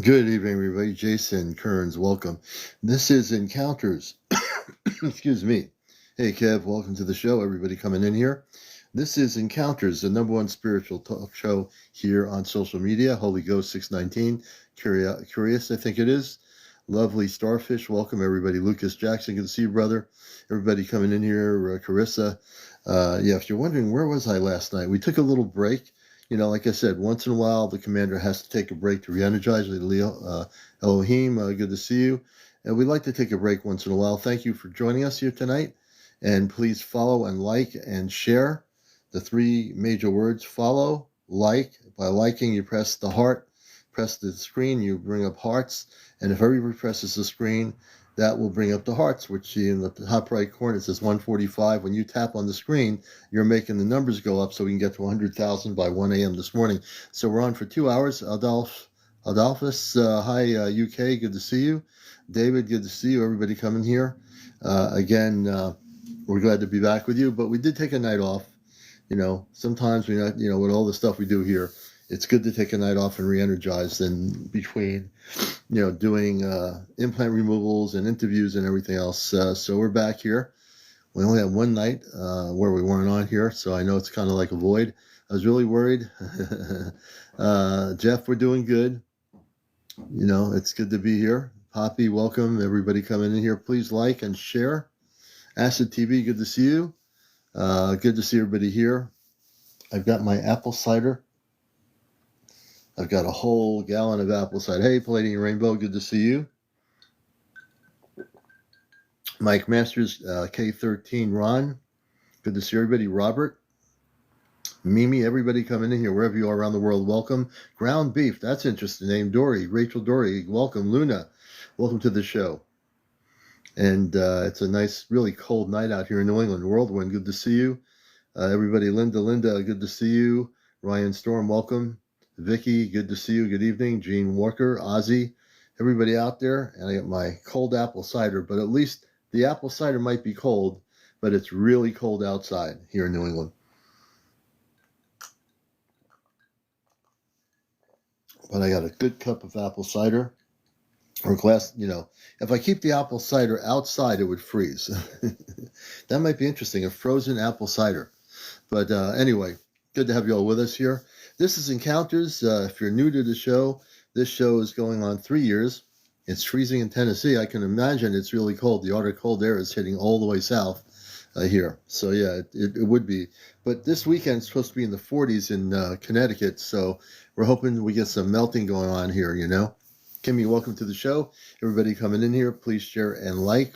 Good evening, everybody. Jason Kearns, welcome. This is Encounters. Excuse me. Hey, Kev, welcome to the show. Everybody coming in here. This is Encounters, the number one spiritual talk show here on social media. Holy Ghost 619. Curious, I think it is. Lovely Starfish, welcome, everybody. Lucas Jackson, good to see you, brother. Everybody coming in here. Carissa. Yeah, if you're wondering, where was I last night? We took a little break. Like I said, once in a while, the commander has to take a break to re-energize. Leo, Elohim, good to see you. And we'd like to take a break once in a while. Thank you for joining us here tonight. And please follow and like and share. The three major words: follow, like. By liking, you press the heart, press the screen, you bring up hearts. And if everybody presses the screen, that will bring up the hearts, which in the top right corner it says 145. When you tap on the screen, you're making the numbers go up so we can get to 100,000 by 1 a.m. this morning. So we're on for 2 hours. Adolphus, hi, UK, good to see you. David, good to see you. Everybody coming here. Again, we're glad to be back with you, but we did take a night off. Sometimes we're not, with all the stuff we do here, it's good to take a night off and re-energize in between, doing implant removals and interviews and everything else. So we're back here. We only had one night where we weren't on here, so I know it's kind of like a void. I was really worried. Jeff, we're doing good. It's good to be here. Poppy, welcome. Everybody coming in here. Please like and share. Acid TV, good to see you. Good to see everybody here. I've got my apple cider. I've got a whole gallon of apple cider. Hey, Palladium Rainbow, good to see you. Mike Masters, K13, Ron, good to see everybody. Robert, Mimi, everybody coming in here, wherever you are around the world, welcome. Ground Beef, that's an interesting name. Dory, Rachel Dory, welcome. Luna, welcome to the show. And it's a nice, really cold night out here in New England. Whirlwind, good to see you. Everybody, Linda, good to see you. Ryan Storm, welcome. Vicky, good to see you. Good evening. Gene Walker, Ozzy, everybody out there. And I got my cold apple cider, but at least the apple cider might be cold, but it's really cold outside here in New England. But I got a good cup of apple cider or glass. If I keep the apple cider outside, it would freeze. That might be interesting, a frozen apple cider. But anyway, good to have you all with us here. This is Encounters. If you're new to the show, this show is going on 3 years. It's freezing in Tennessee. I can imagine it's really cold. The Arctic cold air is hitting all the way south here. So, yeah, it would be. But this weekend is supposed to be in the 40s in Connecticut. So we're hoping we get some melting going on here, Kimmy, welcome to the show. Everybody coming in here, please share and like.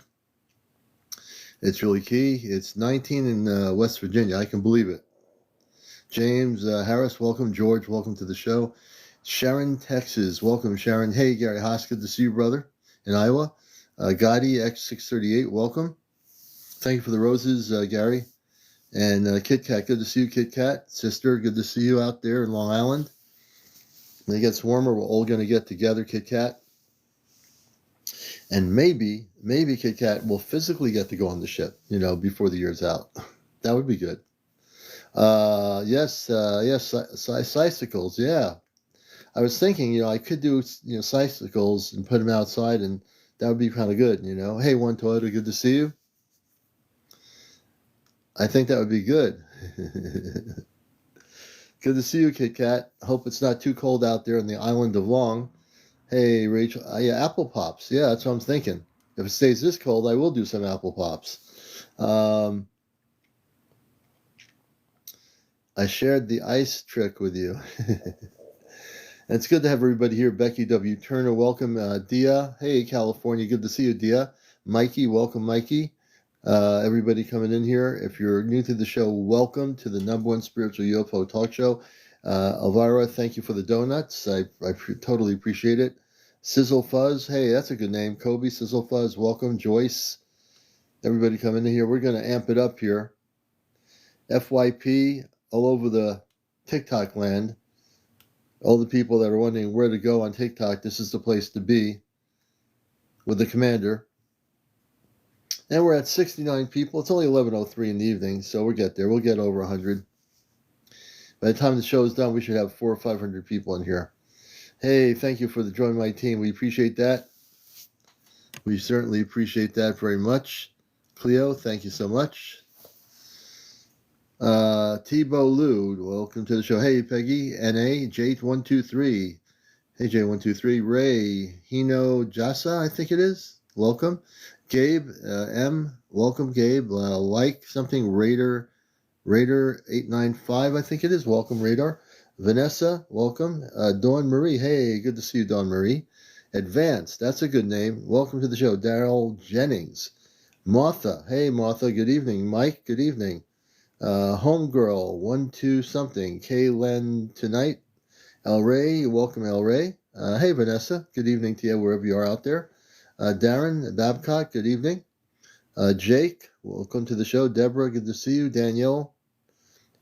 It's really key. It's 19 in West Virginia. I can believe it. James Harris, welcome. George, welcome to the show. Sharon, Texas, welcome, Sharon. Hey, Gary Haas, good to see you, brother, in Iowa. Gotti, X638, welcome. Thank you for the roses, Gary. And Kit Kat, good to see you, Kit Kat. Sister, good to see you out there in Long Island. When it gets warmer, we're all going to get together, Kit Kat. And maybe Kit Kat will physically get to go on the ship, before the year's out. That would be good. Yes, Sicicles, yeah. I was thinking, I could do, Sicicles and put them outside, and that would be kind of good, Hey, One Toyota, good to see you. I think that would be good. Good to see you, Kit Kat. Hope it's not too cold out there on the island of Long. Hey, Rachel. Yeah, apple pops. Yeah, that's what I'm thinking. If it stays this cold, I will do some apple pops. I shared the ice trick with you. And it's good to have everybody here. Becky W. Turner, welcome. Dia. Hey, California. Good to see you, Dia. Mikey, welcome, Mikey. Everybody coming in here. If you're new to the show, welcome to the number one spiritual UFO talk show. Elvira, thank you for the donuts. I totally appreciate it. Sizzle Fuzz, hey, that's a good name. Kobe, Sizzle Fuzz, welcome. Joyce, everybody coming in here. We're going to amp it up here. FYP, all over the TikTok land. All the people that are wondering where to go on TikTok, this is the place to be with the commander. And we're at 69 people. It's only 11:03 in the evening, so we'll get there. We'll get over 100. By the time the show is done, we should have 400 or 500 people in here. Hey, thank you for joining my team. We appreciate that. We certainly appreciate that very much. Cleo, thank you so much. Tebow Lou, welcome to the show. Hey, Peggy, NA, Jate123. Hey, J123. Ray, Hino Jasa, I think it is. Welcome. Gabe, M, welcome, Gabe. Like something, Raider895, I think it is. Welcome, Radar. Vanessa, welcome. Dawn Marie, hey, good to see you, Dawn Marie. Advance, that's a good name. Welcome to the show. Daryl Jennings. Martha, hey, Martha, good evening. Mike, good evening. Homegirl, 1-2 something. Kaylen tonight. El Ray, welcome, El Ray. Hey, Vanessa, good evening to you wherever you are out there. Darren Babcock, good evening. Jake, welcome to the show. Deborah, good to see you. Danielle,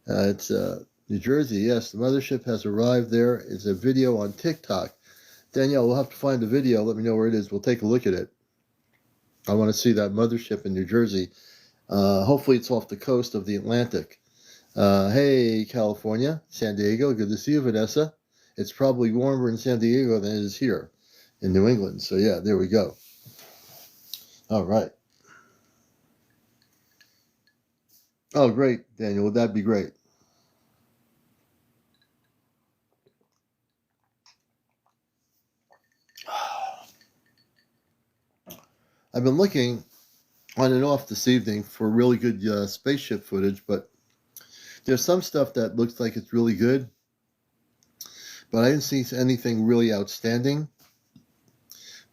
it's New Jersey. Yes, the mothership has arrived there. It's a video on TikTok. Danielle, we'll have to find the video. Let me know where it is. We'll take a look at it. I want to see that mothership in New Jersey. Hopefully it's off the coast of the Atlantic. Hey, California, San Diego, good to see you, Vanessa. It's probably warmer in San Diego than it is here in New England. So yeah, there we go. All right. Oh, great, Daniel. Would that be great? I've been looking on and off this evening for really good spaceship footage, but there's some stuff that looks like it's really good, but I didn't see anything really outstanding.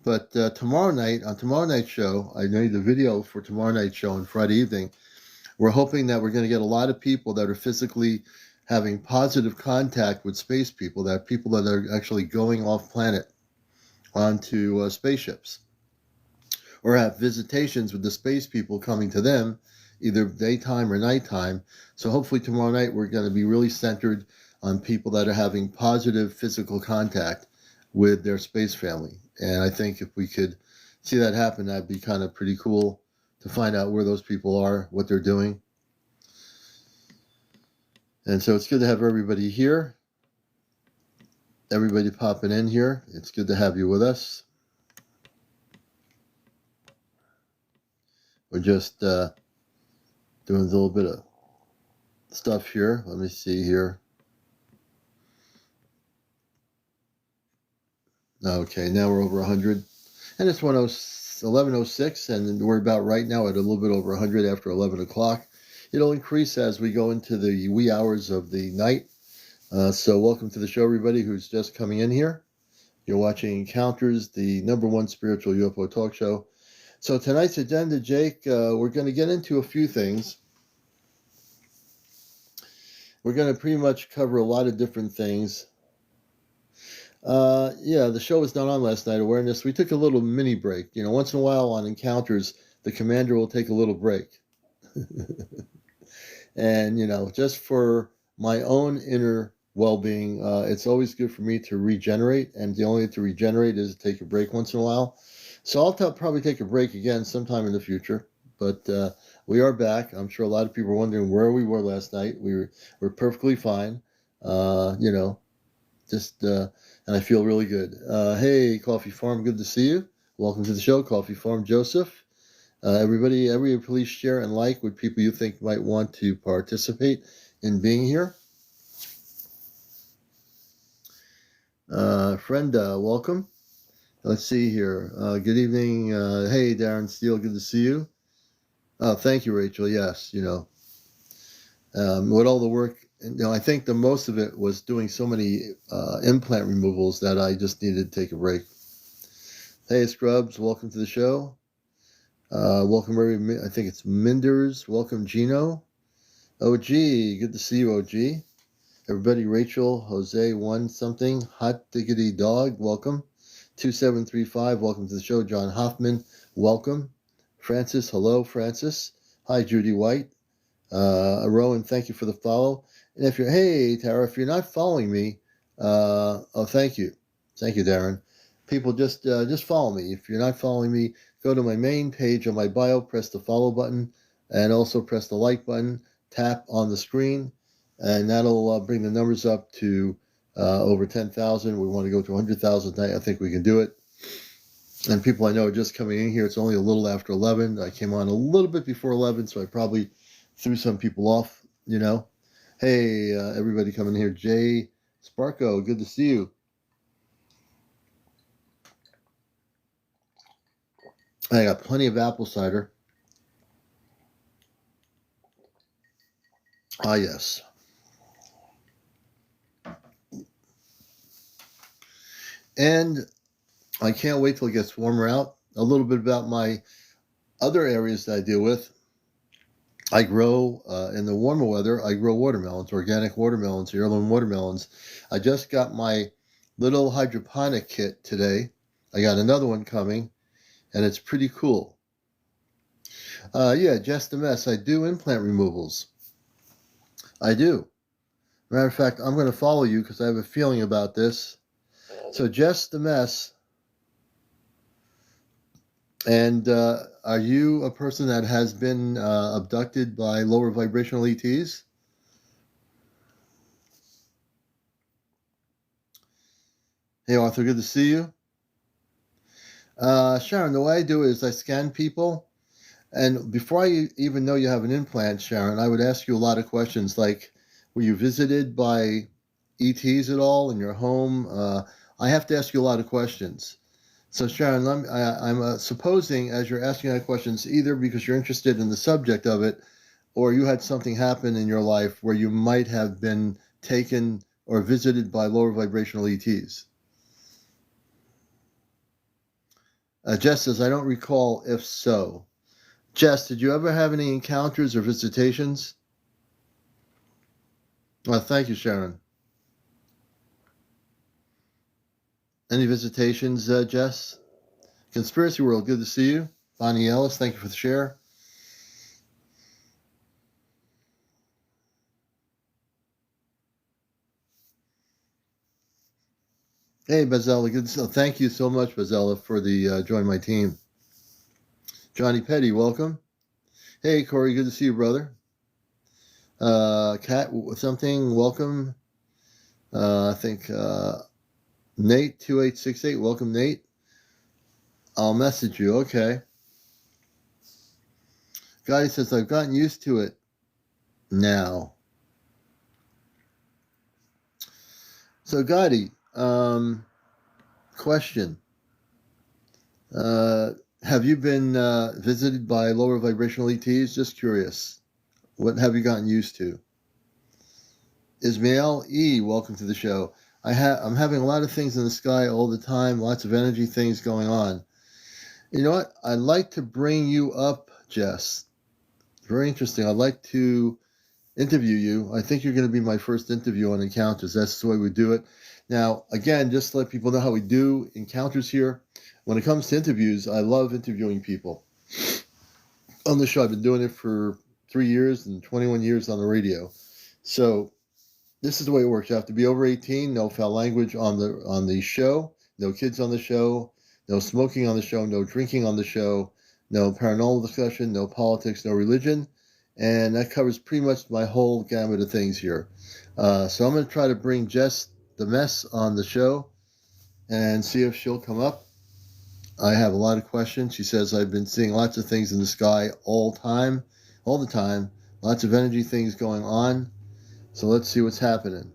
But tomorrow night, on tomorrow night's show, I made the video for tomorrow night's show on Friday evening. We're hoping that we're going to get a lot of people that are physically having positive contact with space people, that people that are actually going off planet onto spaceships, or have visitations with the space people coming to them, either daytime or nighttime. So hopefully tomorrow night we're going to be really centered on people that are having positive physical contact with their space family. And I think if we could see that happen, that'd be kind of pretty cool to find out where those people are, what they're doing. And so it's good to have everybody here. Everybody popping in here. It's good to have you with us. We're just doing a little bit of stuff here. Let me see here. Okay, now we're over 100. And it's 11:06, and we're about right now at a little bit over 100 after 11 o'clock. It'll increase as we go into the wee hours of the night. So welcome to the show, everybody who's just coming in here. You're watching Encounters, the #1 spiritual UFO talk show. So tonight's agenda, Jake, we're going to get into a few things. We're going to pretty much cover a lot of different things. The show was not on last night, Awareness. We took a little mini break. You know, once in a while on Encounters, the commander will take a little break. And, you know, just for my own inner well-being, it's always good for me to regenerate. And the only way to regenerate is to take a break once in a while. So I'll probably take a break again sometime in the future. But we are back. I'm sure a lot of people are wondering where we were last night. We're perfectly fine. You know, just... and I feel really good. Hey, Coffee Farm, good to see you. Welcome to the show, Coffee Farm Joseph. Everybody, please share and like with people you think might want to participate in being here. Frenda, welcome. Let's see here. Good evening. Hey, Darren Steele, good to see you. Thank you, Rachel. Yes, you know, with all the work, you know, I think the most of it was doing so many implant removals that I just needed to take a break. Hey, Scrubs, welcome to the show. Welcome, I think it's Minders. Welcome, Gino. OG, good to see you, OG. Everybody, Rachel, Jose, one something. Hot Diggity Dog, welcome. 2735, welcome to the show. John Hoffman, welcome. Francis, hello, Francis. Hi, Judy White. Rowan, thank you for the follow. And if you're, hey, Tara, if you're not following me, thank you. Thank you, Darren. People, just follow me. If you're not following me, go to my main page on my bio, press the follow button, and also press the like button, tap on the screen, and that'll bring the numbers up to over 10,000. We want to go to 100,000 tonight. I think we can do it. And people I know are just coming in here. It's only a little after 11. I came on a little bit before 11, so I probably threw some people off, you know. Hey, everybody coming here. Jay Sparko, good to see you. I got plenty of apple cider. Ah, yes. And I can't wait till it gets warmer out. A little bit about my other areas that I deal with. I grow, in the warmer weather, I grow watermelons, organic watermelons, heirloom watermelons. I just got my little hydroponic kit today. I got another one coming, and it's pretty cool. Yeah, just a mess. I do implant removals. I do. Matter of fact, I'm going to follow you because I have a feeling about this. So just a mess. And are you a person that has been abducted by lower vibrational ETs? Hey, Arthur, good to see you. Sharon, the way I do it is I scan people. And before I even know you have an implant, Sharon, I would ask you a lot of questions like, were you visited by ETs at all in your home? I have to ask you a lot of questions. So Sharon, I'm supposing as you're asking that questions, either because you're interested in the subject of it, or you had something happen in your life where you might have been taken or visited by lower vibrational ETs. Jess says, I don't recall if so. Jess, did you ever have any encounters or visitations? Well, thank you, Sharon. Any visitations, Jess? Conspiracy World, good to see you. Bonnie Ellis, thank you for the share. Hey, Bazella, good to see you. Thank you so much, Bazella, for the join my team. Johnny Petty, welcome. Hey, Corey, good to see you, brother. Cat, something, welcome. I think Nate 2868, welcome, Nate. I'll message you, okay. Guy says, I've gotten used to it now. So, Gotti, question. Have you been visited by lower vibrational ETs? Just curious. What have you gotten used to? Ismail E., welcome to the show. I'm having a lot of things in the sky all the time, lots of energy things going on. You know what? I'd like to bring you up, Jess. Very interesting. I'd like to interview you. I think you're going to be my first interview on Encounters. That's the way we do it. Now, again, just to let people know how we do Encounters here. When it comes to interviews, I love interviewing people. On the show, I've been doing it for 3 years and 21 years on the radio. So this is the way it works. You have to be over 18, no foul language on the show, no kids on the show, no smoking on the show, no drinking on the show, no paranormal discussion, no politics, no religion. And that covers pretty much my whole gamut of things here. So I'm going to try to bring Jess the Mess on the show and see if she'll come up. I have a lot of questions. She says, I've been seeing lots of things in the sky all the time, lots of energy things going on. So let's see what's happening.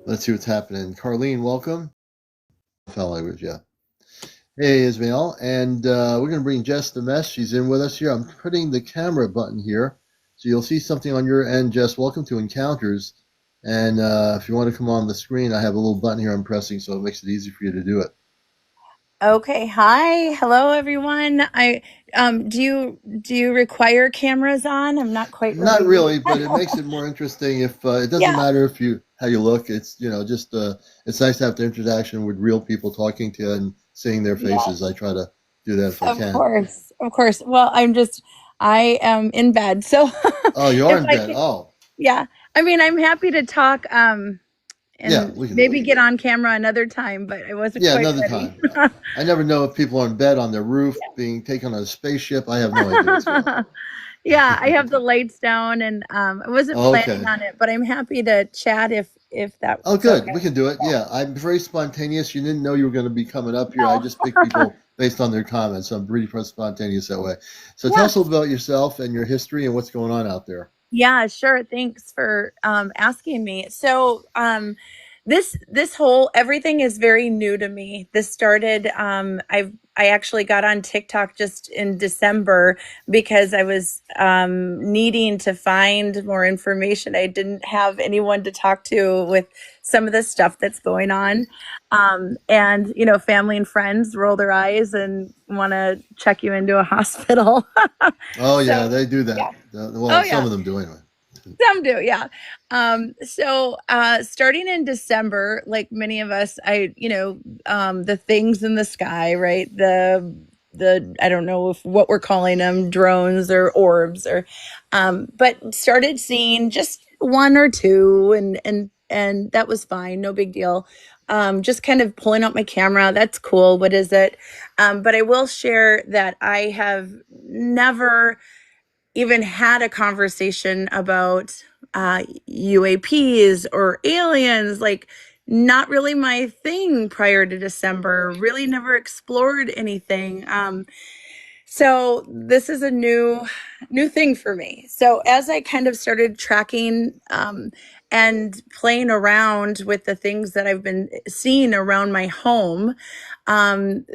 Carlene, welcome. Foul language, yeah. Hey, Ismail, and we're going to bring Jess the Mess. She's in with us here. I'm putting the camera button here, so you'll see something on your end. Jess, welcome to Encounters. And if you want to come on the screen, I have a little button here I'm pressing, so it makes it easy for you to do it. Okay, hi. Hello everyone. Do you require cameras on? I'm not quite Not really. really, but it makes it more interesting if it doesn't Yeah, matter if how you look. It's just it's nice to have the interaction with real people talking to you and seeing their faces. yes. I try to do that if I Of can. course. Of course. Well, I am in bed. So Oh, you are if in I bed. can, Oh, yeah. I mean, I'm happy to talk yeah, and we can do it. maybe get on camera another time, but I wasn't Yeah, quite another ready. time. I never know if people are in bed on their roof being taken on a spaceship. I have no idea what's going on. Yeah, I have the lights down, and I wasn't planning Okay. on it, but I'm happy to chat if Oh, that's good. We okay. can do it. Yeah. Yeah, I'm very spontaneous. You didn't know you were going to be coming up here. I No. just pick people based on their comments. So I'm pretty spontaneous that way. So tell Yeah. us a little about yourself and your history and what's going on out there. Yeah, sure. Thanks for asking me. So, this whole everything is very new to me. This started. I actually got on TikTok just in December because I was needing to find more information. I didn't have anyone to talk to with some of the stuff that's going on, and family and friends roll their eyes and want to check you into a hospital. Oh, yeah, So, they do yeah. that. Oh, Well, some yeah. of them do anyway. Some do, yeah. Starting in December, like many of us, the things in the sky, right? The I don't know if what we're calling them, drones or orbs, or but started seeing just one or two, and that was fine, no big deal. Just kind of pulling out my camera. That's cool. What is it? But I will share that I have never even had a conversation about UAPs or aliens, like not really my thing prior to December, really never explored anything. So this is a new thing for me. So as I kind of started tracking and playing around with the things that I've been seeing around my home, um,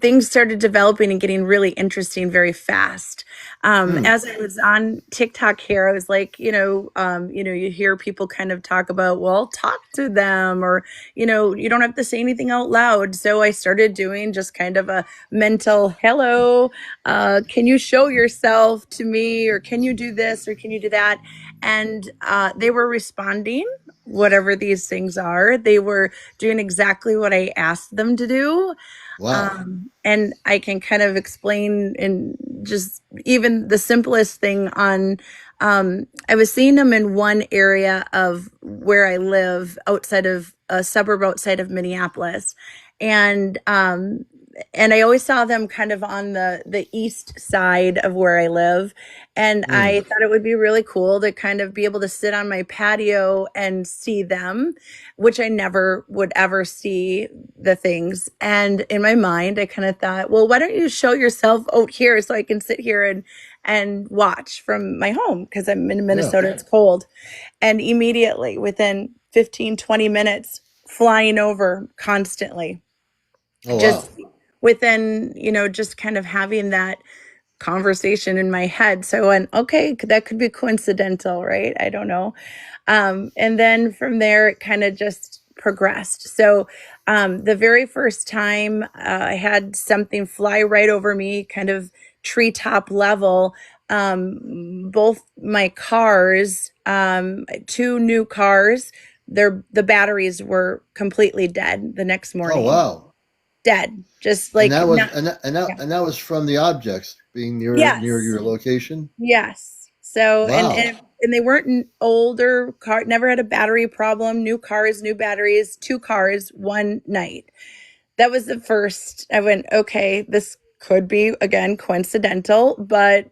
things started developing and getting really interesting very fast. Hmm. As I was on TikTok here, I was like, you hear people kind of talk about, well, talk to them, or you don't have to say anything out loud. So I started doing just kind of a mental hello, can you show yourself to me, or can you do this, or can you do that? And they were responding, whatever these things are. They were doing exactly what I asked them to do. Wow. And I can kind of explain in just even the simplest thing on. I was seeing them in one area of where I live, outside of a suburb outside of Minneapolis, and I always saw them kind of on the east side of where I live, and Hmm. I thought it would be really cool to kind of be able to sit on my patio and see them, which I never would ever see the things. And in my mind, I kind of thought, well, why don't you show yourself out here so I can sit here and watch from my home, because I'm in Yeah. Minnesota, it's cold. And immediately within 15, 20 minutes, flying over constantly, Oh, just wow. within, just kind of having that conversation in my head. So I went, okay, that could be coincidental, right? I don't know. And then from there, it kind of just progressed. So the very first time I had something fly right over me, kind of treetop level, both my cars, two new cars, the batteries were completely dead the next Oh, morning. wow. Dead, just And like that was not. and that was from the objects being near Yes. your location. Yes. So, and Wow. and and they weren't an older car, never had a battery problem, new cars, new batteries, two cars, one night. That was the first. I went, okay, this could be again coincidental, but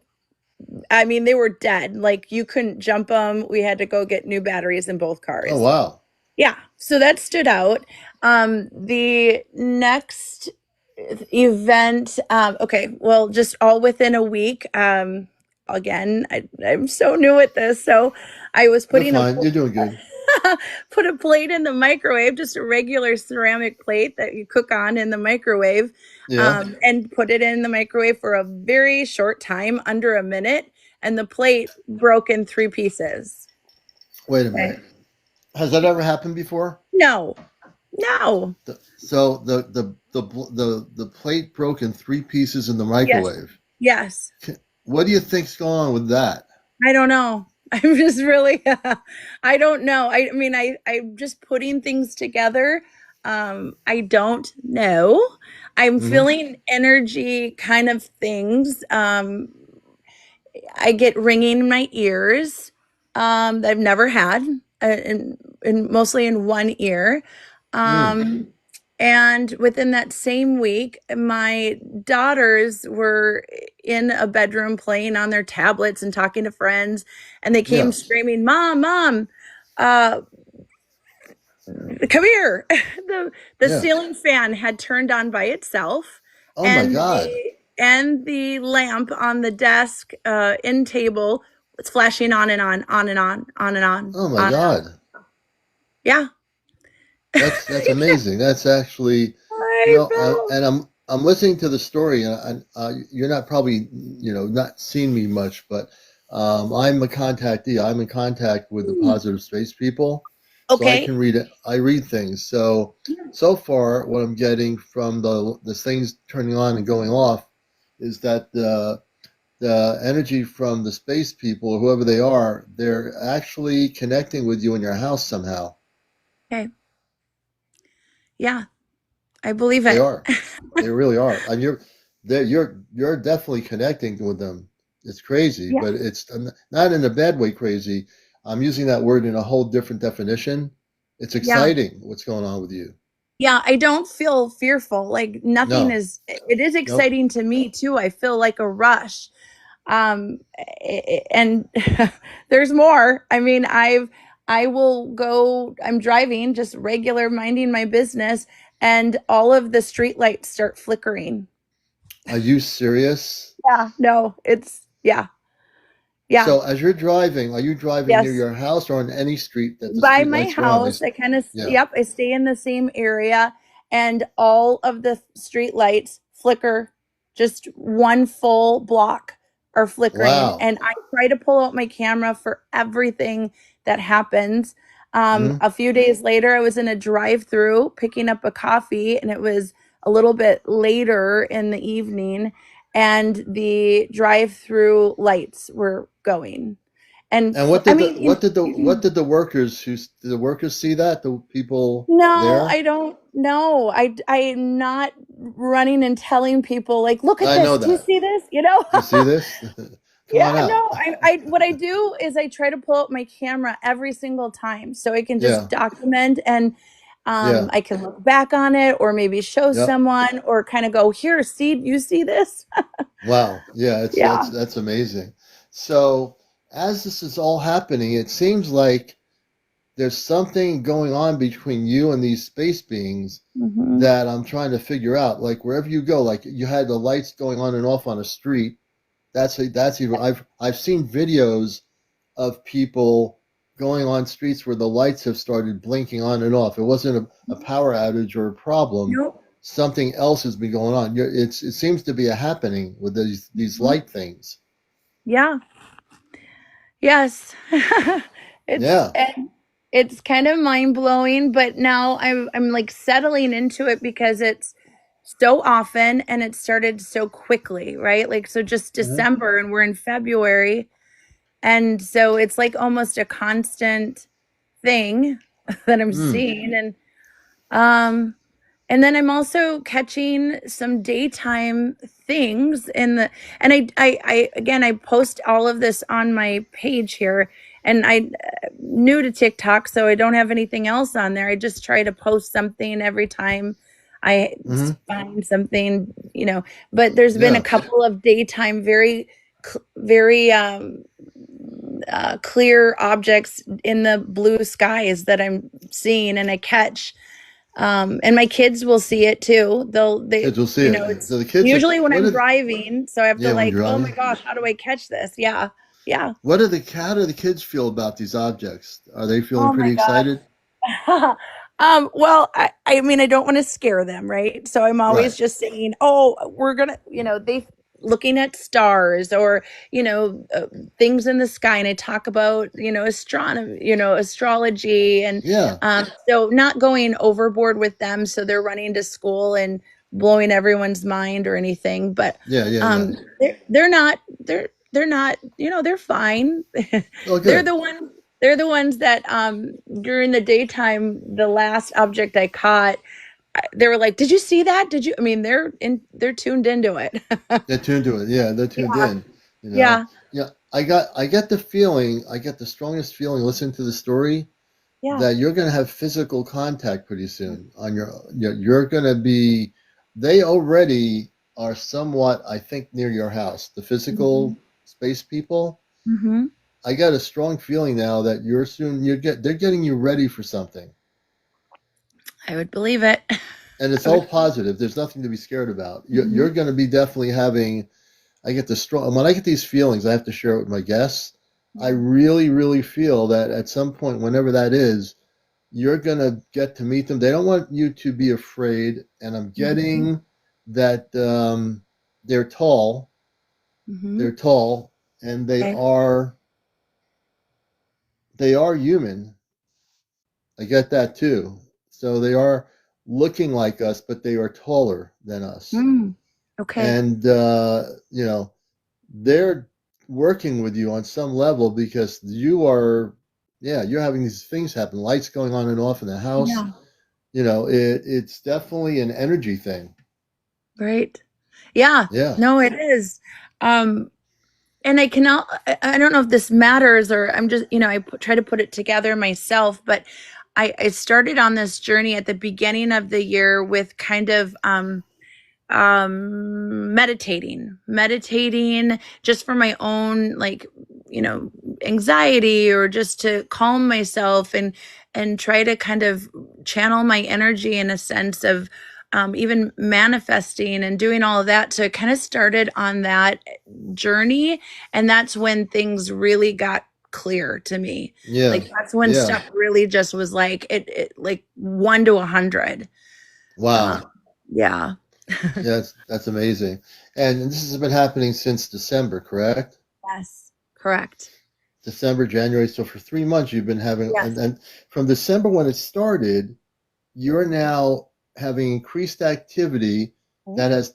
I mean, they were dead. Like you couldn't jump them. We had to go get new batteries in both Oh, cars. wow. Yeah, so that stood out. The next event, okay, well, just all within a week. Again, I'm so new at this, so I was You're putting a fine. You're doing good. put a plate in the microwave, just a regular ceramic plate that you cook on in the microwave, Yeah. and put it in the microwave for a very short time, under a minute, and the plate broke in three pieces. Wait a Okay. minute. Has that ever happened before? No, no. So the plate broke in three pieces in the Yes. microwave. Yes. What do you think's going on with that? I don't know. I'm just really I don't know. I mean I'm just putting things together. I don't know. I'm Hmm. feeling energy kind of things. I get ringing in my ears that I've never had, and mostly in one ear. Hmm. Um And within that same week, my daughters were in a bedroom playing on their tablets and talking to friends, and they came Yeah. screaming, "Mom, mom, uh, come here!" the Yeah. ceiling fan had turned on by itself, Oh my and God. the lamp on the desk end table was flashing on and on, on and on, on and on, Oh my on and on. God. Yeah, That's amazing. That's actually, I and felt. I'm listening to the story, and you're not probably, not seeing me much, but I'm a contactee. I'm in contact with the positive space people, so I Okay. can read it. I read things. So far, what I'm getting from the things turning on and going off is that the energy from the space people, whoever they are, they're actually connecting with you in your house somehow. Okay. Yeah, I believe They it. are. They really are. And you're definitely connecting with them. It's crazy, Yeah. but it's not in a bad way crazy. I'm using that word in a whole different definition. It's Yeah. exciting what's going on with you. Yeah, I don't feel fearful. Like nothing No. is, it is Nope. exciting to me too. I feel like a rush. And there's more. I mean, I will go, I'm driving, just regular minding my business, and all of the street lights start flickering. Are you serious? Yeah, no, it's, yeah, yeah, So as you're driving, are you driving near yes. your house or on any street that the By street my lights are on? house, I kind of, Yeah. yep, I stay in the same area, and all of the street lights flicker. Just one full block are flickering, Wow. and I try to pull out my camera for everything that happens. Hmm. A few days later, I was in a drive-through picking up a coffee, and it was a little bit later in the evening, and the drive-through lights were going. And And what I did the mean, what did the workers did the workers see that? The people no, there? I don't know. I'm not running and telling people like, look at I know this. Do you that. see this? You know? Do you see this? Come Yeah, on out. no. I what I do is I try to pull out my camera every single time so I can just Yeah. document, and Yeah. I can look back on it or maybe show Yep. someone or kind of go, here, see, you see this? Wow. Yeah, it's Yeah. that's amazing. So as this is all happening, it seems like there's something going on between you and these space beings Hmm. that I'm trying to figure out. Like wherever you go, like you had the lights going on and off on a street. That's even I've seen videos of people going on streets where the lights have started blinking on and off. It wasn't a power outage or a problem. Nope. Something else has been going on. It seems to be a happening with these Mhm. light things. Yeah. Yes. it's Yeah. and it's kind of mind-blowing, but now I'm like settling into it because it's so often and it started so quickly, right? Like so just Hmm. December and we're in February, and so it's like almost a constant thing that I'm Mm. seeing. Um and then I'm also catching some daytime things in the, and I again, I post all of this on my page here, and I new to TikTok, so I don't have anything else on there. I just try to post something every time I Hmm. find something, but there's been a Yeah. couple of daytime very clear objects in the blue skies that I'm seeing and I catch, and my kids will see it too. Kids will see it. So It's the kids are usually when what I'm are the, driving, so I have to yeah, when like, oh my driving. gosh, how do I catch this? Yeah, yeah. What are the how do the kids feel about these objects? Are they feeling Oh my pretty gosh. excited? Well, I mean, I don't want to scare them, right? So I'm always Right. just saying, oh, we're gonna, they looking at stars or, things in the sky. And I talk about, astronomy, astrology. And Yeah. so not going overboard with them. So they're running to school and blowing everyone's mind or anything. But Yeah. Yeah. Yeah. they're not, they're fine. Oh, they're good. the one they're the ones that during the daytime, the last object I caught, they were like, "Did you see that? Did you?" I mean, they're tuned into it. They're tuned to it. Yeah, they're tuned Yeah. in. You know. Yeah. Yeah. I get the feeling. I get the strongest feeling. Listen to the story Yeah. that you're going to have physical contact pretty soon on you're going to be, they already are somewhat, I think, near your house, the Hmm. physical space people. Hmm. I got a strong feeling now that they're getting you ready for something. I would believe it. And it's I would. all positive. There's nothing to be scared about. Hmm. You're going to be definitely having, I get the strong, when I get these feelings, I have to share it with my guests. I Yeah. really, really feel that at some point, whenever that is, you're going to get to meet them. They don't want you to be afraid. And I'm Hmm. getting that they're tall. Hmm. They're tall and Okay. they are human. I get that too. So they are looking like us, but they are taller than us. Mm. Okay. And, they're working with you on some level because you're having these things happen, lights going on and off in the house. Yeah. It's definitely an energy thing. Right. Yeah. Yeah, No, it is. Um, and I cannot, I don't know if this matters or I'm just, try to put it together myself, but I started on this journey at the beginning of the year with kind of, meditating just for my own, like, you know anxiety, or just to calm myself and try to kind of channel my energy in a sense of, even manifesting and doing all of that. So I kind of started on that journey, and that's when things really got clear to me. yeah, Like, that's when yeah. stuff really just was like, it like 1 to 100. uh, Wow. yeah. Yeah, that's amazing. And this has been happening since December, correct? Yes, correct. December, January. So for 3 months, you've been having, and, Yes. and from December when it started, you're now having increased activity that has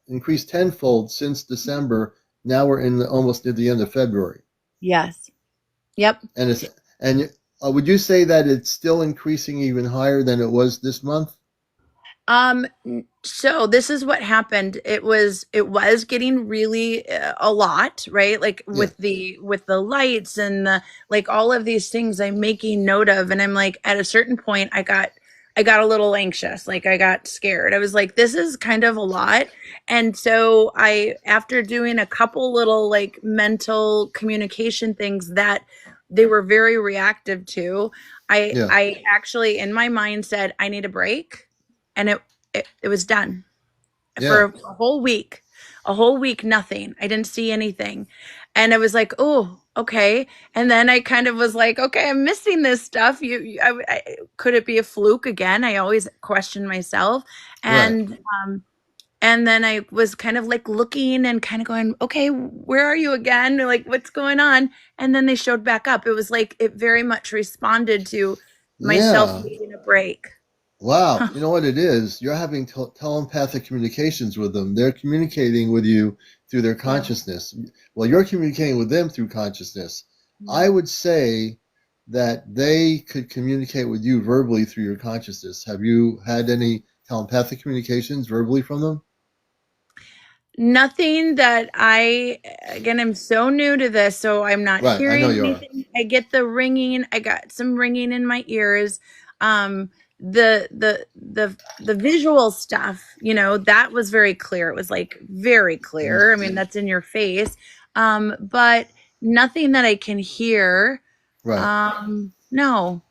increased tenfold since December. Now we're almost near the end of February, Yes. Yep. and would you say that it's still increasing even higher than it was this month? So this is what happened. It was getting really, a lot, right? Like, Yeah, with the lights and the, like, all of these things I'm making note of, and I'm like, at a certain point I got a little anxious. Like, I got scared. I was like, this is kind of a lot. And so after doing a couple little, like, mental communication things that they were very reactive to, I yeah, I actually in my mind said, I need a break. And it was done for yeah, a whole week. A whole week, nothing. I didn't see anything. And I was like, oh, okay. And then I kind of was like, okay, I'm missing this stuff. Could it be a fluke again? I always question myself. right. And then I was kind of like looking and kind of going, okay, where are you again? Like, what's going on? And then they showed back up. It was like it very much responded to myself Yeah. needing a break. Wow. You know what it is? You're having telepathic communications with them. They're communicating with you through their Yeah. consciousness. Well, you're communicating with them through consciousness. I Yeah. would say that they could communicate with you verbally through your consciousness. Have you had any telepathic communications verbally from them? Nothing that again, I'm so new to this, so I'm not Right. I know hearing you are. anything. I get the ringing. I got some ringing in my ears. The visual stuff, that was very clear. It was like very Mm, clear. I mean, that's in your face. But nothing that I can hear. right. No.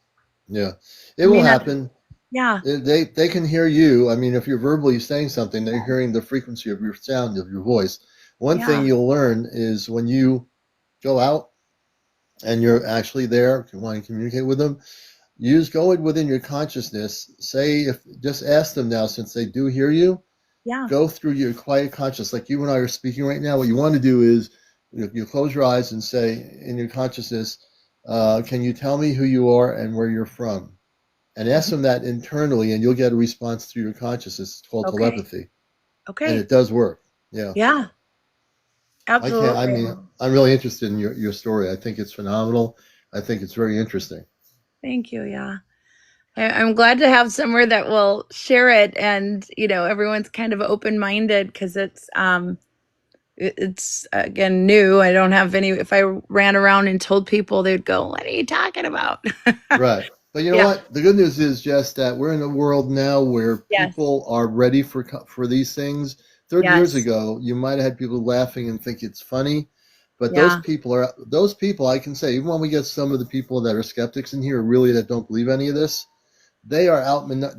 Yeah. It I will mean, happen. yeah, They can hear you. I mean, if you're verbally saying something, they're hearing the frequency of your sound, of your voice. One thing yeah, you'll learn is when you go out and you're actually there, if you want to communicate with them, use go within your consciousness. Say if just ask them now, since they do hear you, yeah. go through your quiet conscious, like you and I are speaking right now. What you want to do is you close your eyes and say in your consciousness, "Can you tell me who you are and where you're from?" And ask Mhm. them that internally, and you'll get a response through your consciousness. It's called Okay. telepathy, and Okay. it does work. Yeah, Yeah, I can't. I absolutely. mean, I'm really interested in your story. I think it's phenomenal. I think it's very interesting. Thank you. Yeah. I'm glad to have somewhere that will share it, and everyone's kind of open minded, because it's again new. I don't have any. If I ran around and told people, they'd go, "What are you talking about?" Right. But you know Yeah. what? The good news is just that we're in a world now where Yes. people are ready for these things. 30 years Yes. ago, you might have had people laughing and think it's funny, but Yeah. those people I can say, even when we get some of the people that are skeptics in here really that don't believe any of this, they are outnumbered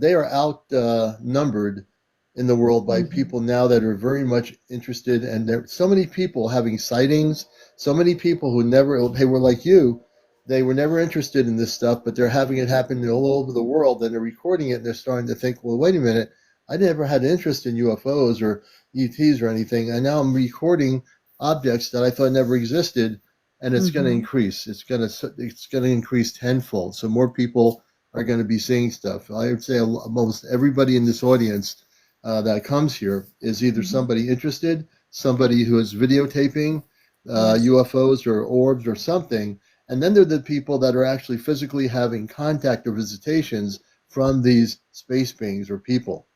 in the world by Mhm. people now that are very much interested, and there so many people having sightings, so many people who never they were like you, they were never interested in this stuff, but they're having it happen all over the world, and they're recording it, and they're starting to think, well, wait a minute, I never had an interest in UFOs or ETs or anything, and now I'm recording objects that I thought never existed, and it's going to Mhm. increase. It's going to increase tenfold. So more people are going to be seeing stuff. I would say almost everybody in this audience that comes here is either Mhm. somebody interested, somebody who is videotaping Yes. UFOs or orbs or something, and then there are the people that are actually physically having contact or visitations from these space beings or people,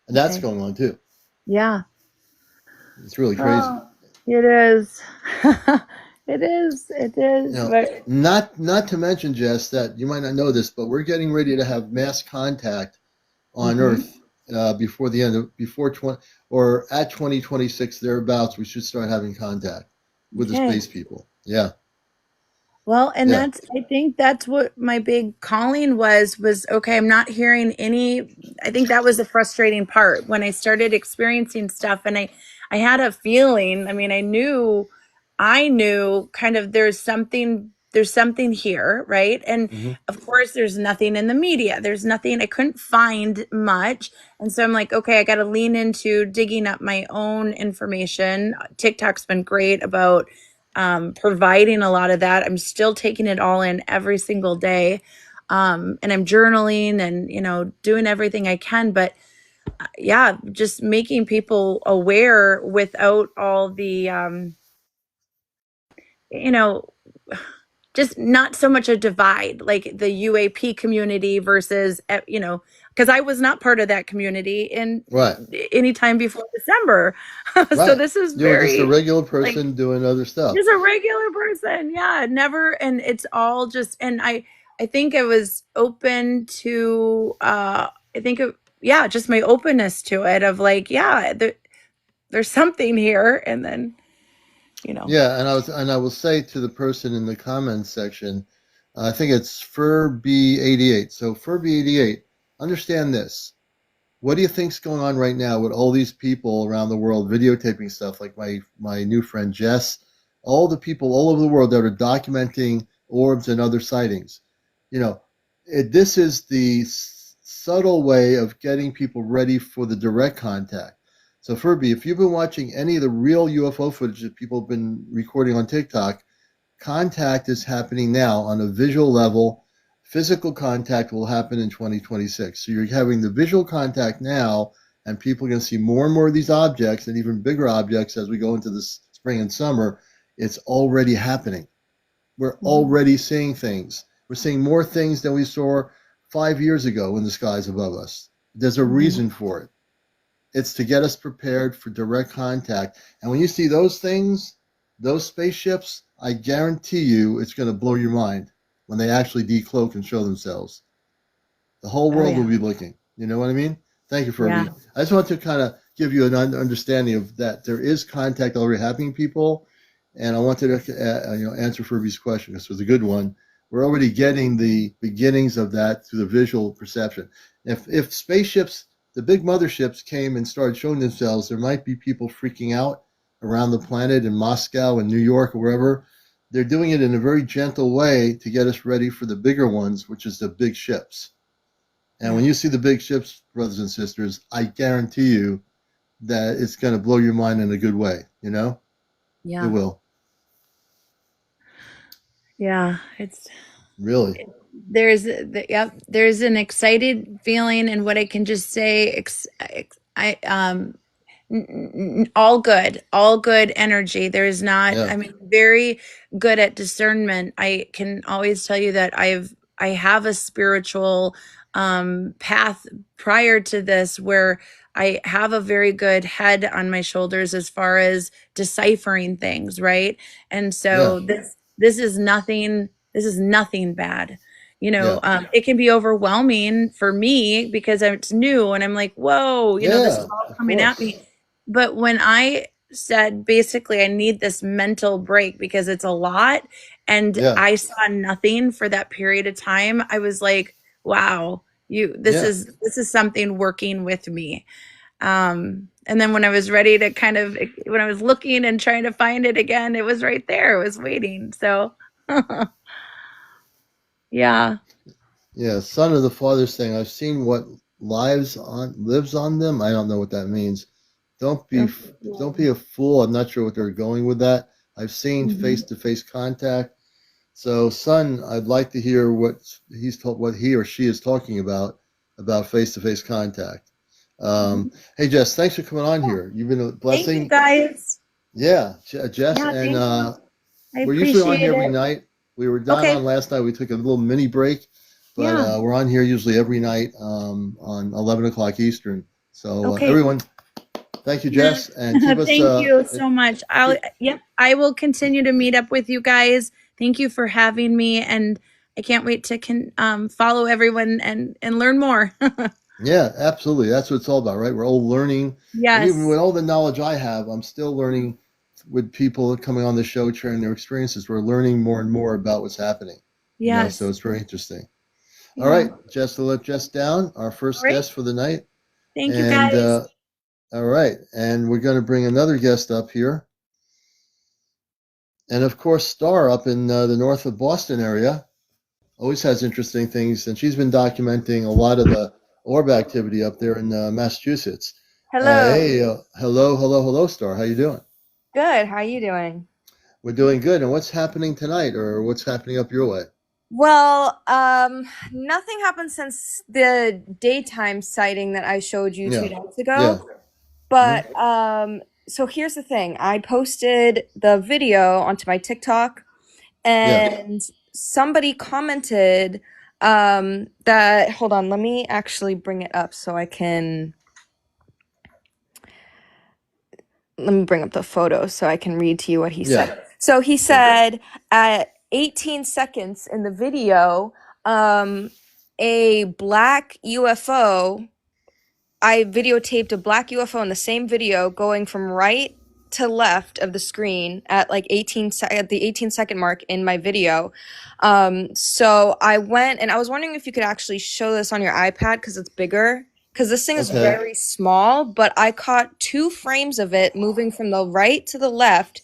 and that's Okay. going on too. Yeah. It's really crazy. Oh, it is. It is. It You is. know, But not to mention, Jess, that you might not know this, but we're getting ready to have mass contact on mhm. Earth before the end of before 20 or at 2026 thereabouts. We should start having contact with the Okay. space people. Yeah, Well, and yeah, that's I think that's what my big calling was okay, I'm not hearing any. I think that was the frustrating part when I started experiencing stuff, and I had a feeling, I mean, I knew kind of there's something here, right? And hmm of course there's nothing in the media. There's nothing, I couldn't find much. And so I'm like, okay, I got to lean into digging up my own information. TikTok's been great about providing a lot of that. I'm still taking it all in every single day. And I'm journaling and, doing everything I can. But yeah, just making people aware without all the, you know, just not so much a divide like the UAP community versus, because I was not part of that community in right, any time before December. So right. this is You were just a very regular like person doing other stuff. just a regular person. Yeah, never. And it's all just, and I think I was open to, I think, yeah, just my openness to it of like, yeah, there's something here. And then, you know, Yeah, and I will say to the person in the comments section, I think it's Furby88. So Furby88, understand this. What do you think's going on right now with all these people around the world videotaping stuff, like my new friend Jess, all the people all over the world that are documenting orbs and other sightings? You know, this is the subtle way of getting people ready for the direct contact. So, Furby, if you've been watching any of the real UFO footage that people have been recording on TikTok, contact is happening now on a visual level. Physical contact will happen in 2026. So you're having the visual contact now, and people are going to see more and more of these objects and even bigger objects as we go into the spring and summer. It's already happening. We're mhm, already seeing things. We're seeing more things than we saw 5 years ago in the skies above us. There's a mhm, reason for it. It's to get us prepared for direct contact. And when you see those things, those spaceships, I guarantee you it's going to blow your mind when they actually decloak and show themselves. The whole oh world will yeah, be looking. You know what I mean? Thank you, yeah, Furby. I just want to kind of give you an understanding of that there is contact already happening, people. And I wanted to answer Furby's question. This was a good one. We're already getting the beginnings of that through the visual perception. If spaceships, the big motherships came and started showing themselves, there might be people freaking out around the planet in Moscow and New York or wherever. They're doing it in a very gentle way to get us ready for the bigger ones, which is the big ships. And yeah, when you see the big ships, brothers and sisters, I guarantee you that it's going to blow your mind in a good way. You know, it yeah, will. yeah. It's Really. yep, there's an excited feeling, and what I can just say, I all good energy. There's not, Yeah. I mean, very good at discernment. I can always tell you that I have a spiritual path prior to this where I have a very good head on my shoulders as far as deciphering things, right? And Yeah. so this is nothing, this is nothing bad. You know, Yeah. it can be overwhelming for me because it's new and I'm like, whoa, you know, this is Yeah. all Of coming at course. me. But when I said basically I need this mental break because it's a lot and Yeah. I saw nothing for that period of time, I was like, wow, you Yeah. this is something working with me. And then when I was ready to kind of when I was looking and trying to find it again, it was right there. It was waiting. So yeah. Yeah. Son of the Father saying, I've seen what lives on them. I don't know what that means. Don't be don't be a fool. I'm not sure what they're going with that. I've seen face Mhm. to face contact. So, son, I'd like to hear what he or she is talking about face to face contact. Hey, Jess, thanks for coming on here. You've been a Thank you blessing. guys. Yeah, Jess, Yeah, and thank you. I we're usually on here appreciate every it. night. We were not Okay. on last night. We took a little mini break, but Yeah. we're on here usually every night on 11 o'clock Eastern. So, Okay. everyone, thank you, Yeah. Jess, and keep us. Thank you so much. Keep, I will continue to meet up with you guys. Thank you for having me and I can't wait to follow everyone and learn more. Yeah, absolutely. That's what it's all about, right? We're all learning. And even with Yes. all the knowledge I have, I'm still learning with people coming on the show, sharing their experiences. We're learning more and more about what's happening, so Yes. it's very interesting. All Yeah. right, Jess, to let Jess down, our All first right. guest for the night. Thank you And guys. all right, and we're going to bring another guest up here. And of course, Star up in the north of Boston area always has interesting things, and she's been documenting a lot of the orb activity up there in Massachusetts. Hello. Hey, hello, hello, hello, Star. How you doing? Good. How you doing? We're doing good. And what's happening tonight, or what's happening up your way? Well, nothing happened since the daytime sighting that I showed you two Yeah, nights ago. yeah, hmm But so here's the thing. I posted the video onto my TikTok yeah. and somebody commented that hold on, let me actually bring it up so I can let me bring up the photo so I can read to you what he Yeah, said. So he sure. said at 18 seconds in the video, a black UFO, I videotaped a black UFO in the same video going from right to left of the screen at like at the 18-second mark in my video. So I went and I was wondering if you could actually show this on your iPad because it's bigger. Because this thing is Okay, very small, but I caught 2 frames of it moving from the right to the left,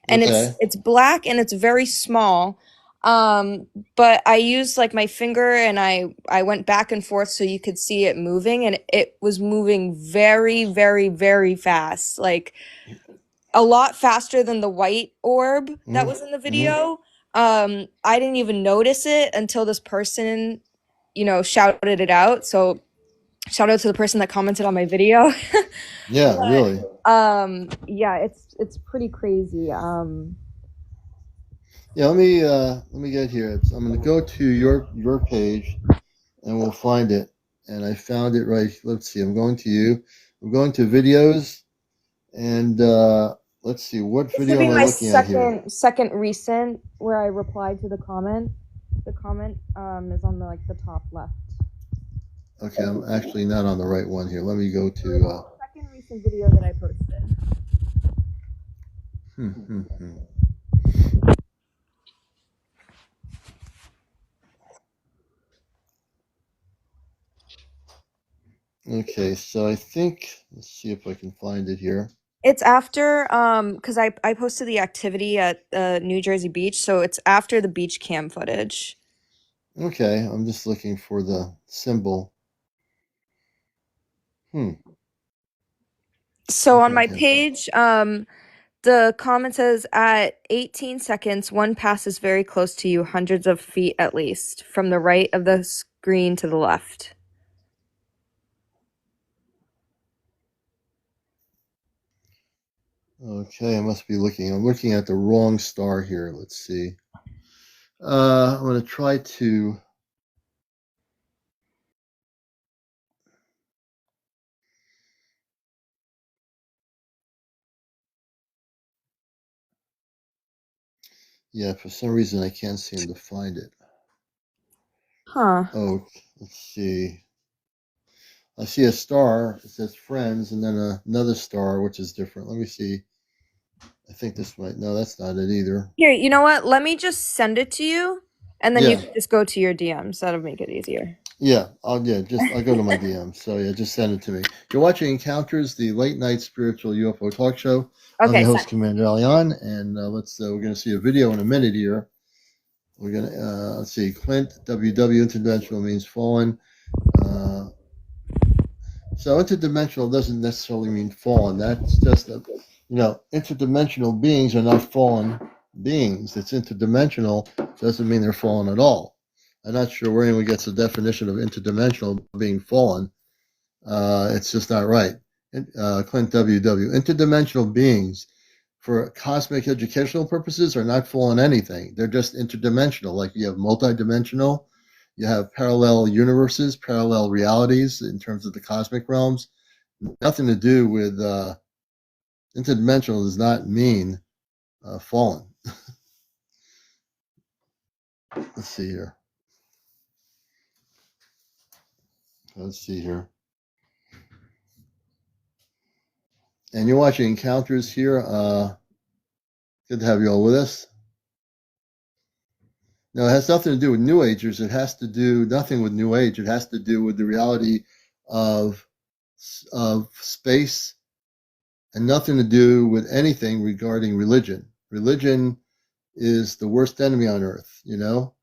and okay. it's black and it's very small. Um, but I used like my finger and I went back and forth so you could see it moving, and it was moving very, very, very fast. Like a lot faster than the white orb that hmm was in the hmm video. I didn't even notice it until this person, shouted it out. So shout out to the person that commented on my video. Yeah, really. But yeah, it's pretty crazy. Yeah, let me get here. I'm going to go to your page, and we'll find it. And I found it right. Let's see. I'm going to you. I'm going to videos, and let's see. What This would video be am I my looking at here? second recent where I replied to the comment. The comment is on the top left. Okay, I'm actually not on the right one here. Let me go to. Second recent video that I posted. Hmm, hmm, hmm. Okay, so I think let's see if I can find it here. It's after because I posted the activity at New Jersey beach, so it's after the beach cam footage. Okay, I'm just looking for the symbol. Hmm. So on Okay, I my can't find. page, the comment says at 18 seconds, one passes very close to you, hundreds of feet at least, from the right of the screen to the left. Okay, I must be looking. I'm looking at the wrong star here. Let's see. I'm going to try to. Yeah, for some reason I can't seem to find it. Huh. Oh, let's see. I see a star. It says friends, and then another star, which is different. Let me see. I think this might. No, that's not it either. Here, you know what? Let me just send it to you, and then you Yeah, can just go to your DMs. That'll make it easier. yeah. I'll go to my DM. So yeah, just send it to me. You're watching Encounters, the late night spiritual UFO talk show. I'm Okay, your send. host, Commander Alion, and we're gonna see a video in a minute here. We're gonna let's see. Clint WW interdimensional means fallen. Uh, So interdimensional doesn't necessarily mean fallen. That's just interdimensional beings are not fallen beings. It's interdimensional doesn't mean they're fallen at all. I'm not sure where anyone gets the definition of interdimensional being fallen. It's just not right. Clint WW. Interdimensional beings for cosmic educational purposes are not fallen anything. They're just interdimensional. Like you have multidimensional, you have parallel universes, parallel realities in terms of the cosmic realms. Nothing to do with interdimensional does not mean fallen. Let's see here. Let's see here. And you're watching Encounters here. Good to have you all with us. No, it has nothing to do with New Agers. It has to do nothing with New Age. It has to do with the reality of space and nothing to do with anything regarding religion. Religion is the worst enemy on earth, you know?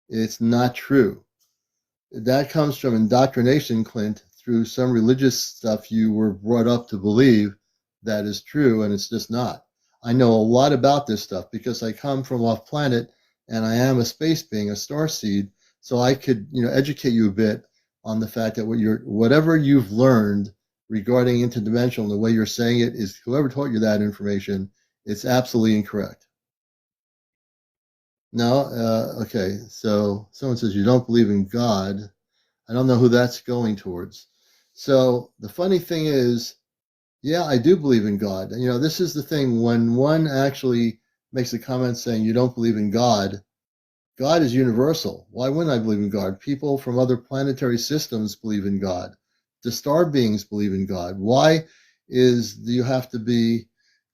It's not true. That comes from indoctrination, Clint, through some religious stuff you were brought up to believe that is true, and it's just not. I know a lot about this stuff because I come from off planet and I am a space being, a star seed, so I could, educate you a bit on the fact that whatever you've learned regarding interdimensional, the way you're saying it is whoever taught you that information, it's absolutely incorrect. No, okay. So someone says you don't believe in God. I don't know who that's going towards. So the funny thing is, yeah, I do believe in God. And, this is the thing. When one actually makes a comment saying you don't believe in God, God is universal. Why wouldn't I believe in God? People from other planetary systems believe in God. The star beings believe in God. Why do you have to be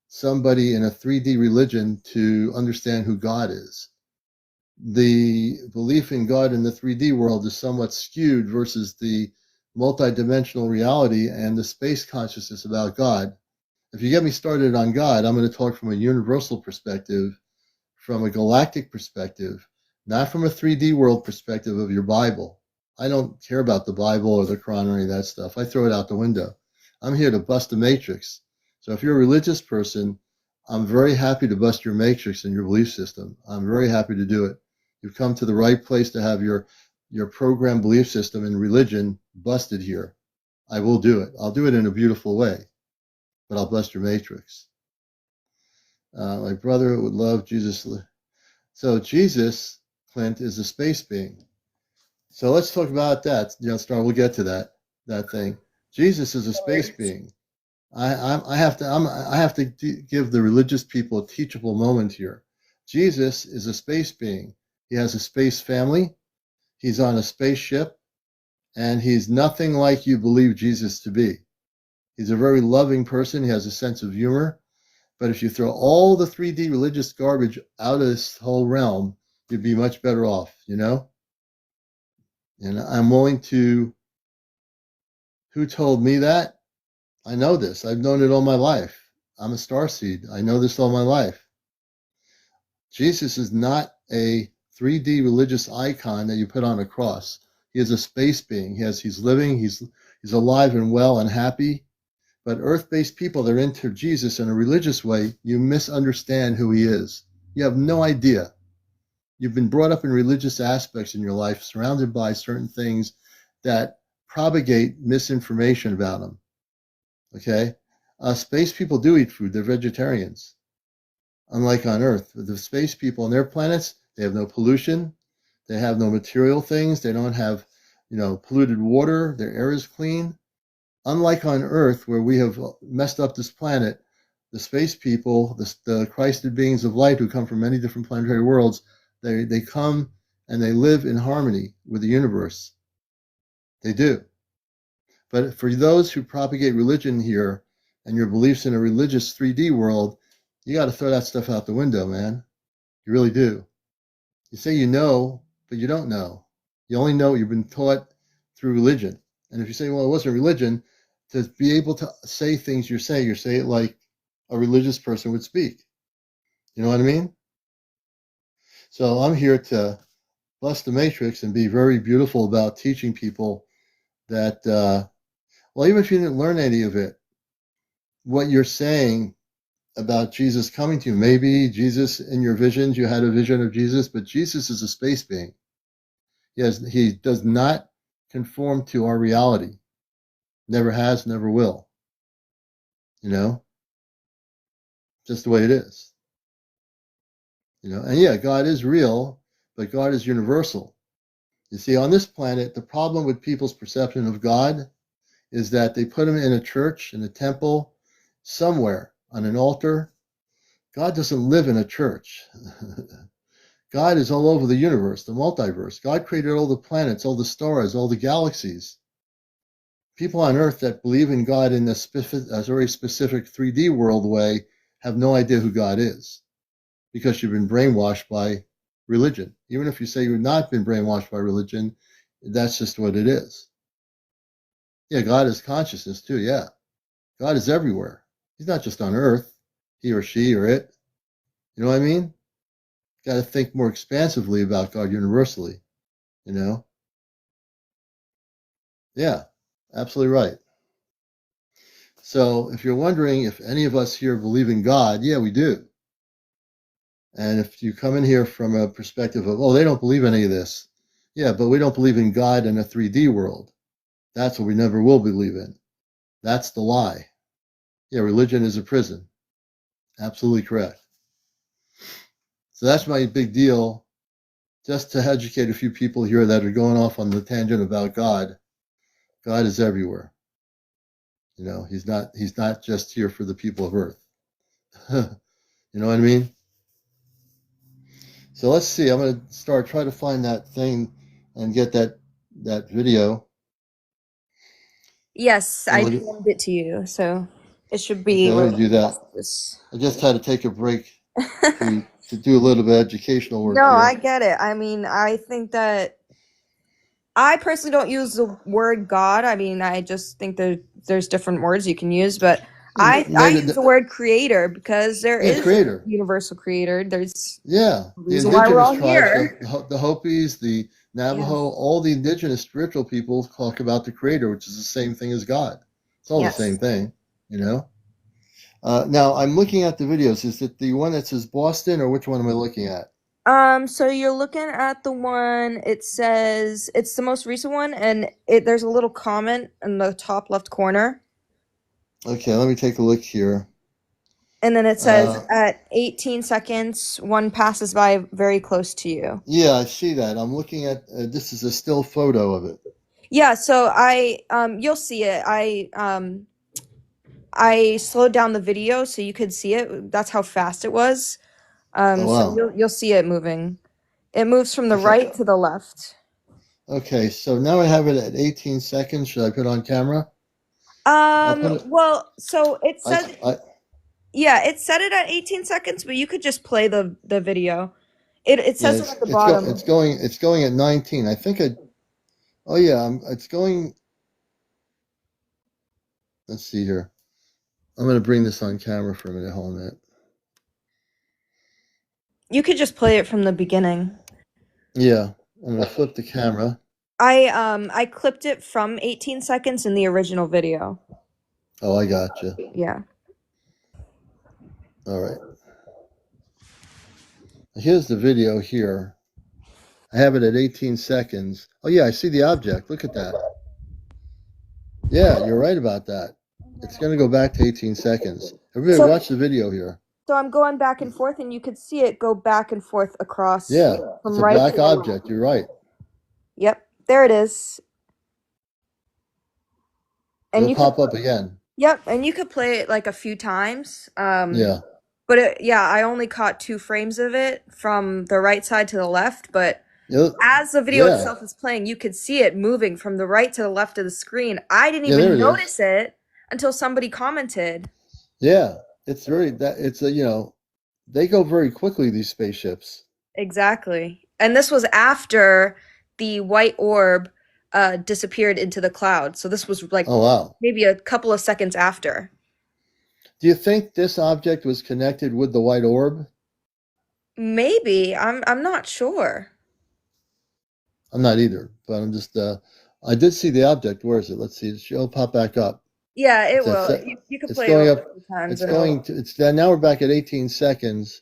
somebody in a 3D religion to understand who God is? The belief in God in the 3D world is somewhat skewed versus the multidimensional reality and the space consciousness about God. If you get me started on God, I'm going to talk from a universal perspective, from a galactic perspective, not from a 3D world perspective of your Bible. I don't care about the Bible or the Quran or any of that stuff. I throw it out the window. I'm here to bust the matrix. So if you're a religious person, I'm very happy to bust your matrix and your belief system. I'm very happy to do it. You've come to the right place to have your program belief system and religion busted here. I will do it. I'll do it in a beautiful way, but I'll bust your matrix. My brother would love Jesus. So Jesus, Clint, is a space being. So let's talk about that. Star, we'll get to that thing. Jesus is a space being. I have to give the religious people a teachable moment here. Jesus is a space being. He has a space family. He's on a spaceship, and he's nothing like you believe Jesus to be. He's a very loving person. He has a sense of humor. But if you throw all the 3D religious garbage out of this whole realm, you'd be much better off, And I'm willing to. Who told me that? I know this. I've known it all my life. I'm a starseed. I know this all my life. Jesus is not a 3D religious icon that you put on a cross. He is a space being. He's living. He's alive and well and happy. But earth-based people that are into Jesus in a religious way, you misunderstand who he is. You have no idea. You've been brought up in religious aspects in your life, surrounded by certain things that propagate misinformation about him. Okay? Space people do eat food. They're vegetarians. Unlike on Earth, the space people on their planets, they have no pollution. They have no material things. They don't have, polluted water. Their air is clean. Unlike on Earth, where we have messed up this planet, the space people, the Christed beings of light who come from many different planetary worlds, they come and they live in harmony with the universe. They do. But for those who propagate religion here and your beliefs in a religious 3D world, you got to throw that stuff out the window, man. You really do. You say you know, but you don't know. You only know what you've been taught through religion. And if you say, well, it wasn't religion, to be able to say things you say it like a religious person would speak. You know what I mean? So I'm here to bust the matrix and be very beautiful about teaching people that, well, even if you didn't learn any of it, what you're saying about Jesus coming to you, maybe Jesus in your visions, you had a vision of Jesus, but Jesus is a space being. He does not conform to our reality. Never has, never will. You know? Just the way it is. You know, and yeah, God is real, but God is universal. You see, on this planet, the problem with people's perception of God is that they put him in a church, in a temple, somewhere on an altar. God doesn't live in a church. God is all over the universe, the multiverse. God created all the planets, all the stars, all the galaxies. People on Earth that believe in God in a very specific 3D world way have no idea who God is because you've been brainwashed by religion. Even if you say you've not been brainwashed by religion, that's just what it is. Yeah, God is consciousness too, yeah. God is everywhere. He's not just on Earth, he or she or it. You know what I mean? Got to think more expansively about God universally, you know? Yeah, absolutely right. So if you're wondering if any of us here believe in God, yeah, we do. And if you come in here from a perspective of, oh, they don't believe any of this. Yeah, but we don't believe in God in a 3D world. That's what we never will believe in. That's the lie. Yeah, religion is a prison. Absolutely correct. So that's my big deal, just to educate a few people here that are going off on the tangent about God. God is everywhere. You know, he's not just here for the people of Earth. You know what I mean? So let's see. I'm going to try to find that thing and get that video. Yes, I And DM'd it to you, so it should be okay, let where me do that. messages. I just had to take a break to do a little bit of educational work No, I here. get it. I mean, I think that I personally don't use the word God. I mean, I just think there's different words you can use, but I use the word creator because there Yeah, is a creator. universal creator. There's Yeah, a the reason why we're indigenous all tribes, here. the Hopis, the Yes. Navajo, all the indigenous spiritual people talk about the creator, which is the same thing as God. It's all the same Yes. thing, you know? Now, I'm looking at the videos. Is it the one that says Boston, or which one am I looking at? So you're looking at the one, it says it's the most recent one, and there's a little comment in the top left corner. Okay, let me take a look here. And then it says Uh, at 18 seconds, one passes by very close to you. yeah, I see that. I'm looking at this is a still photo of it. Yeah, so you'll see it. I slowed down the video so you could see it. That's how fast it was. Oh So wow. you'll see it moving. It moves from the Okay. right to the left. Okay, so now I have it at 18 seconds. Should I put it on camera? I'll put it. Well, so it I, says I yeah, it said it at 18 seconds, but you could just play the video. It yeah, says it at the bottom. it's going at 19. I think I. Oh yeah, it's going. Let's see here. I'm going to bring this on camera for a minute. Hold on a minute. You could just play it from the beginning. Yeah, I'm going to flip the camera. I clipped it from 18 seconds in the original video. Oh, I got you. Yeah. All right. Here's the video here. I have it at 18 seconds. Oh yeah, I see the object. Look at that. Yeah, you're right about that. It's going to go back to 18 seconds. Everybody So watch the video here. so I'm going back and forth, and you could see it go back and forth across Yeah, it's from a right to black left. object. You're right. Yep, there it is. And It'll you could pop up again. Yep, and you could play it like a few times. Yeah. But yeah, I only caught 2 frames of it from the right side to the left, but Yeah. as the video Yeah. itself is playing, you could see it moving from the right to the left of the screen. I didn't Yeah, there even it is. notice it until somebody commented. Yeah. It's very that it's a, they go very quickly, these spaceships. Exactly. And this was after the white orb disappeared into the cloud. So this was like Oh wow. maybe a couple of seconds after. Do you think this object was connected with the white orb? Maybe. I'm not sure. I'm not either, but I'm just I did see the object. Where is it? Let's see. It'll pop back up. Yeah, it It's will. at, You could it's play it going over a up. few times It's and going it'll. to. It's now we're back at 18 seconds.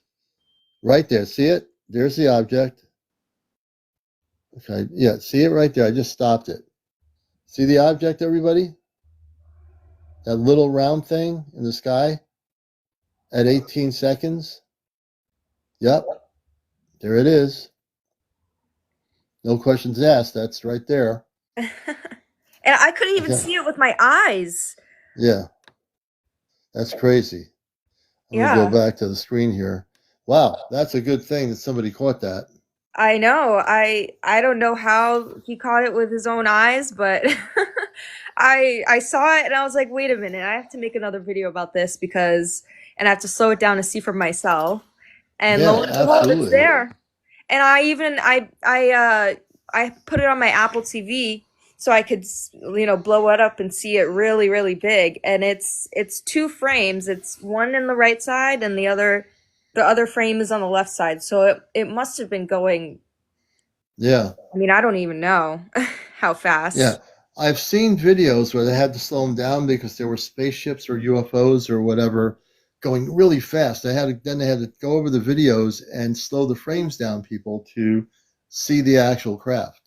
Right there. See it? There's the object. Okay. Yeah. See it right there. I just stopped it. See the object, everybody? That little round thing in the sky at 18 seconds. Yep. There it is. No questions asked. That's right there. And I couldn't even Okay. see it with my eyes. Yeah. That's crazy. Let me go Yeah, back to the screen here. Wow. That's a good thing that somebody caught that. I know. I don't know how he caught it with his own eyes, but I saw it and I was like, wait a minute, I have to make another video about this because and I have to slow it down to see for myself. And lo Yeah, and behold, it's absolutely. there. And I put it on my Apple TV so I could blow it up and see it really really big. And it's 2 frames. It's one in the right side and the other frame is on the left side. So it must have been going. Yeah. I mean, I don't even know how Yeah. fast. I've seen videos where they had to slow them down because there were spaceships or UFOs or whatever going really fast. Then they had to go over the videos and slow the frames down, people, to see the actual craft.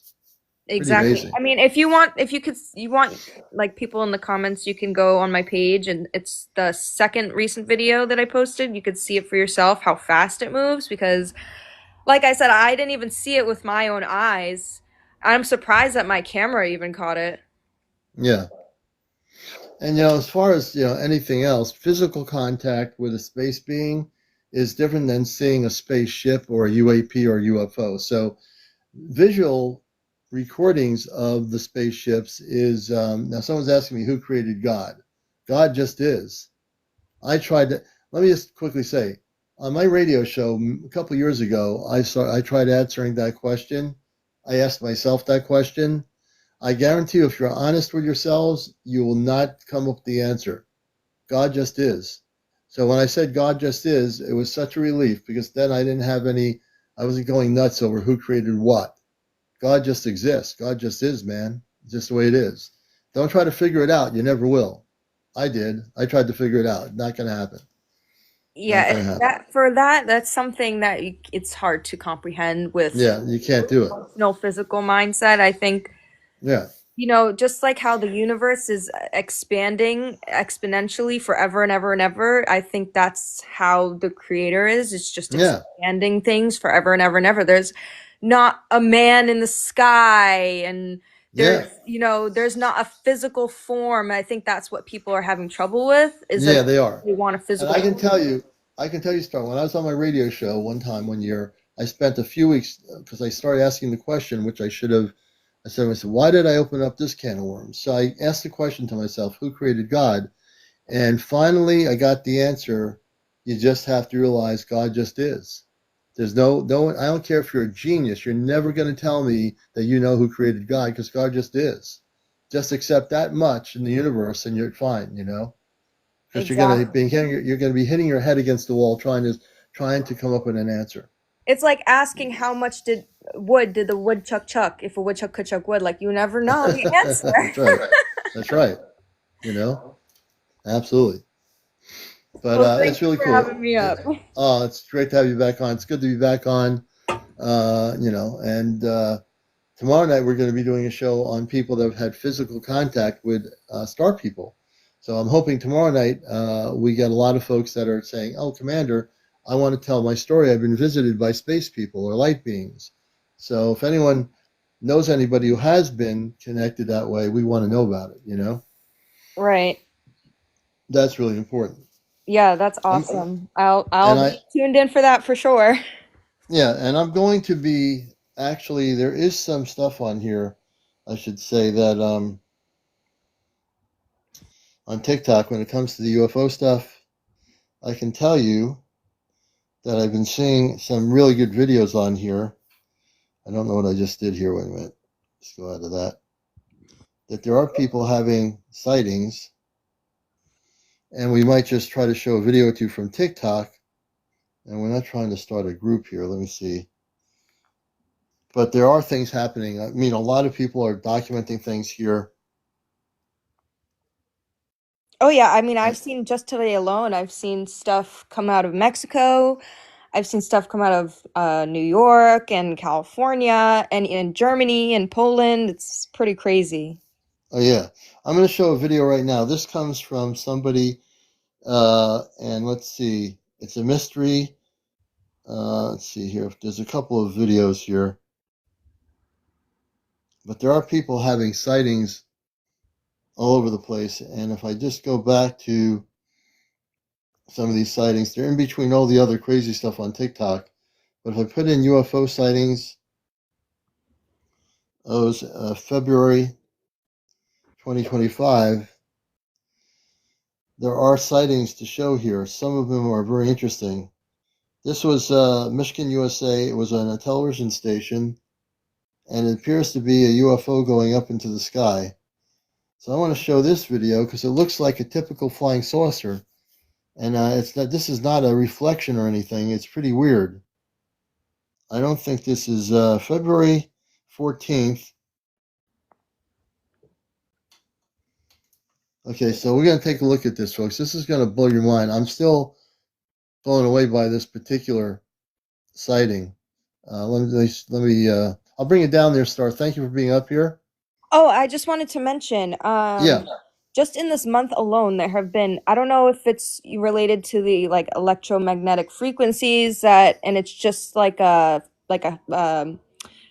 Pretty Exactly. amazing. I mean, if you want, if you want like people in the comments, you can go on my page and it's the second recent video that I posted. You could see it for yourself how fast it moves because, like I said, I didn't even see it with my own eyes. I'm surprised that my camera even caught it. Yeah. And as far as anything else, physical contact with a space being is different than seeing a spaceship or a UAP or UFO. So visual recordings of the spaceships is now someone's asking me who created God. God just is. I tried to let me just quickly say on my radio show a couple of years ago, I tried answering that question. I asked myself that question. I guarantee you, if you're honest with yourselves, you will not come up with the answer. God just is. So when I said God just is, it was such a relief because then I wasn't going nuts over who created what. God just exists. God just is, man. It's just the way it is. Don't try to figure it out. You never will. I did. I tried to figure it out. Not going to happen. Not Yeah, going to happen. that that's something that it's hard to comprehend with Yeah, you can't do it. no physical mindset. I think Yeah. just like how the universe is expanding exponentially forever and ever and ever, I think that's how the creator is. It's just Yeah. expanding things forever and ever and ever. There's not a man in the sky and Yeah. there's not a physical form. I think that's what people are having trouble with is Yeah, that they are. they want a And physical I can tell you, Star, when I was on my radio show one year, I spent a few weeks because I started asking the question, which I should have. I said, why did I open up this can of worms? So I asked the question to myself, who created God? And finally, I got the answer. You just have to realize God just is. There's no, I don't care if you're a genius. You're never going to tell me that you know who created God because God just is. Just accept that much in the universe and you're fine, because exactly. you're going to be hitting your head against the wall trying to come up with an answer. It's like asking how much did the woodchuck chuck if a woodchuck could chuck wood. Like you never know the That's answer. right. That's right. You know, absolutely. But Well, thank it's you really for cool. having me up. Oh, it's great to have you back on. It's good to be back on. And tomorrow night we're going to be doing a show on people that have had physical contact with star people. So I'm hoping tomorrow night we get a lot of folks that are saying, "Oh, Commander, I want to tell my story. I've been visited by space people or light beings." So if anyone knows anybody who has been connected that way, we want to know about it. Right. That's really important. Yeah, that's I'm, awesome. I'll and be tuned in for that for sure. yeah, and I'm going to be actually. There is some stuff on here, I should say that on TikTok when it comes to the UFO stuff. I can tell you that I've been seeing some really good videos on here. I don't know what I just did here. Wait a minute. Let's go out of that. That there are people having sightings, and we might just try to show a video or two from TikTok. And we're not trying to start a group here. Let me see. But there are things happening. I mean, a lot of people are documenting things here. Oh yeah, I mean, Uh, I've seen just today alone, I've seen stuff come out of Mexico. I've seen stuff come out of New York and California and in Germany and Poland. It's pretty crazy. oh, yeah. I'm going to show a video right now. This comes from somebody, and let's see. It's a mystery. Let's see here. There's a couple of videos here. But there are people having sightings all over the place. And if I just go back to some of these sightings, they're in between all the other crazy stuff on TikTok. But if I put in UFO sightings, those February 2025, there are sightings to show here. Some of them are very interesting. This was Michigan, USA. It was on a television station, and it appears to be a UFO going up into the sky. So I want to show this video because it looks like a typical flying saucer, and it's not. This is not a reflection or anything. It's pretty weird. I don't think this is February 14th. Okay, so we're going to take a look at this, folks. This is going to blow your mind. I'm still blown away by this particular sighting. I'll bring it down there, Star. Thank you for being up here. Oh, I just wanted to mention, Yeah, just in this month alone, there have been, I don't know if it's related to the like electromagnetic frequencies that, and it's just like a,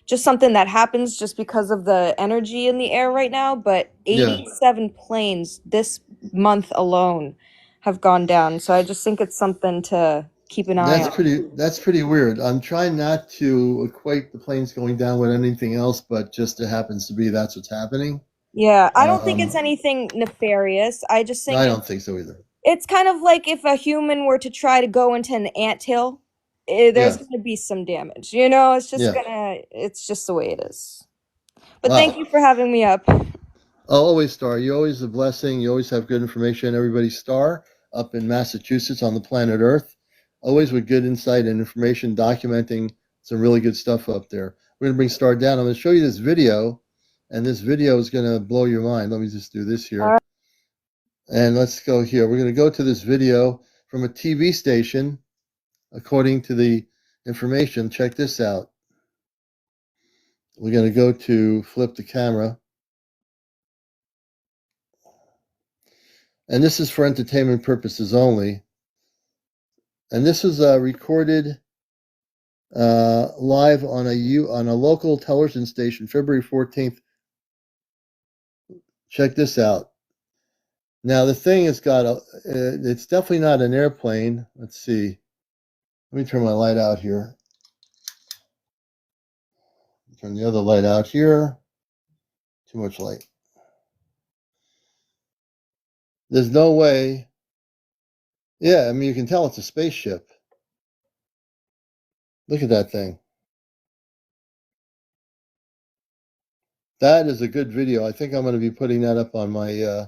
just something that happens just because of the energy in the air right now, but yeah. 87 planes this month alone have gone down. So I just think it's something to keep an eye on. That's pretty weird. I'm trying not to equate the planes going down with anything else, but just it happens to be that's what's happening. Yeah, I don't think it's Um, anything nefarious. I just no, think I don't think so either. it's kind of like if a human were to try to go into an anthill, there's Yeah, going to be some damage. You know, yeah. it's just the way it is. But thank Wow. you for having me up. I'll always Star. You always a blessing. You always have good information. Everybody Star up in Massachusetts on the planet Earth, always with good insight and information, documenting some really good stuff up there. We're gonna bring Star down. I'm gonna show you this video, and this video is gonna blow your mind. Let me just do this All here, right. and let's go here. We're gonna go to this video from a TV station, according to the information. Check this out. We're gonna go to flip the camera, and this is for entertainment purposes only. And this was recorded live on a local television station, February 14th. Check this out. Now the thing has got it's definitely not an airplane. Let's see. Let me turn my light out here. Turn the other light out here. Too much light. There's no way. Yeah, I mean you can tell it's a spaceship. Look at that thing. That is a good video. I think I'm going to be putting that up on my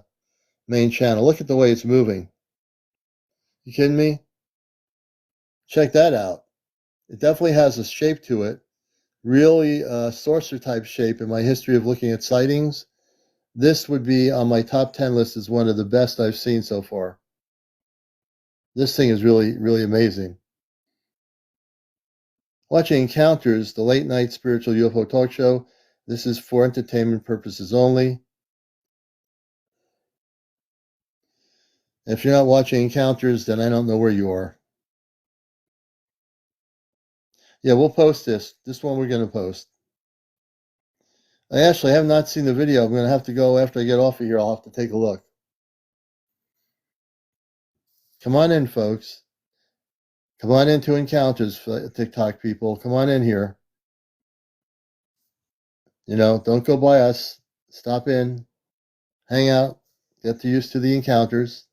main channel. Look at the way it's moving. You kidding me? Check that out. It definitely has a shape to it. Really saucer type shape in my history of looking at sightings. This would be on my top 10 list as one of the best I've seen so far. This thing is really, really amazing. Watching Encounters, the late night spiritual UFO talk show. This is for entertainment purposes only. If you're not watching Encounters, then I don't know where you are. Yeah, we'll post this. This one we're going to post. I actually have not seen the video. I'm going to have to go after I get off of here. I'll have to take a look. Come on in, folks. Come on into Encounters, TikTok people. Come on in here. Don't go by us. Stop in, hang out, get used to the encounters.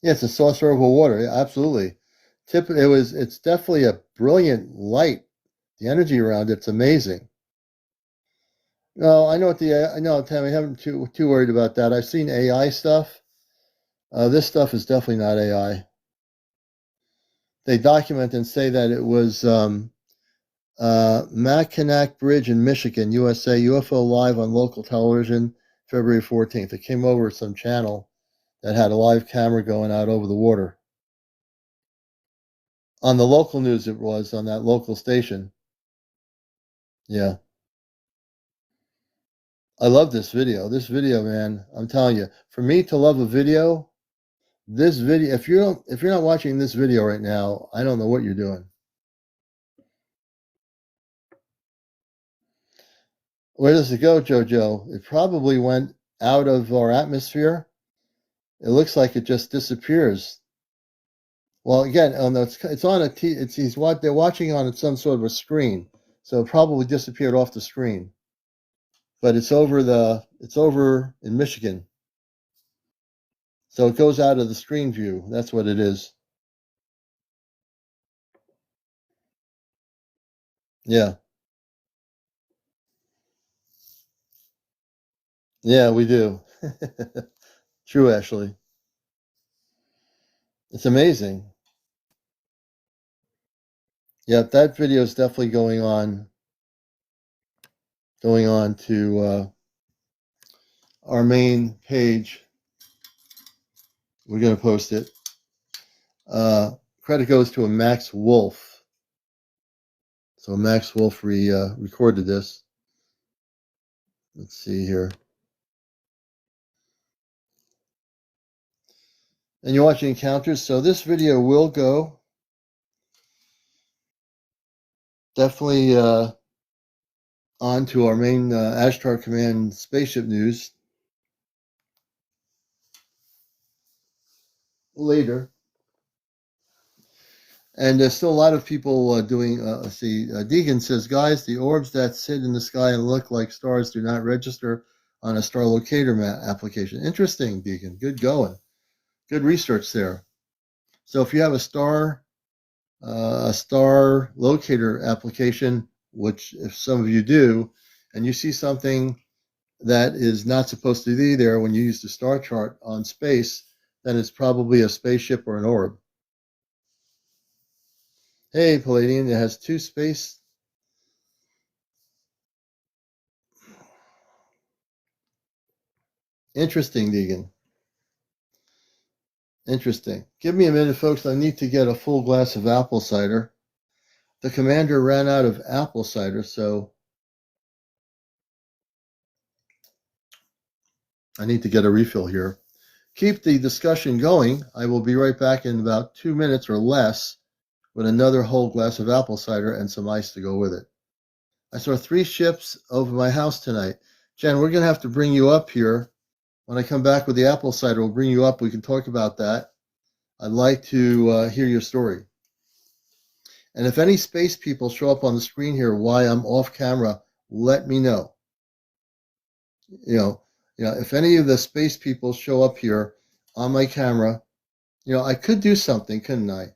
Yeah, it's a saucer of water. Yeah, absolutely. It's definitely a brilliant light. The energy around it's amazing. No, I know I know, Tammy, I haven't too worried about that. I've seen AI stuff. This stuff is definitely not AI. They document and say that it was Mackinac Bridge in Michigan, USA, UFO live on local television, February 14th. It came over some channel that had a live camera going out over the water. On the local news, it was on that local station. Yeah. I love this video. This video, man, I'm telling you, for me to love a video, this video, if you're not watching this video right now, I don't know what you're doing. Where does it go, Jojo? It probably went out of our atmosphere. It looks like it just disappears. Well, again, it's on a they're watching on some sort of a screen, so it probably disappeared off the screen. But it's over in Michigan, so it goes out of the screen view. That's what it is. Yeah, yeah, we do. True, Ashley. It's amazing. Yep, that video is definitely going on to our main page. We're going to post it. Credit goes to a Max Wolf. So Max Wolf recorded this. Let's see here. And you're watching Encounters. So this video will go definitely on to our main Ashtar Command spaceship news later. And there's still a lot of people doing, let's see, Deegan says, guys, the orbs that sit in the sky and look like stars do not register on a star locator map application. Interesting, Deegan. Good going. Good research there. So if you have a star locator application, which if some of you do, and you see something that is not supposed to be there when you use the star chart on space, then it's probably a spaceship or an orb. Hey, Palladium, it has two space. Interesting, Deegan. Interesting. Give me a minute, folks. I need to get a full glass of apple cider. The commander ran out of apple cider, so I need to get a refill here. Keep the discussion going. I will be right back in about 2 minutes or less with another whole glass of apple cider and some ice to go with it. I saw 3 ships over my house tonight. Jen, we're going to have to bring you up here. When I come back with the apple cider, we'll bring you up. We can talk about that. I'd like to hear your story. And if any space people show up on the screen here while I'm off camera, let me know. If any of the space people show up here on my camera, I could do something, couldn't I?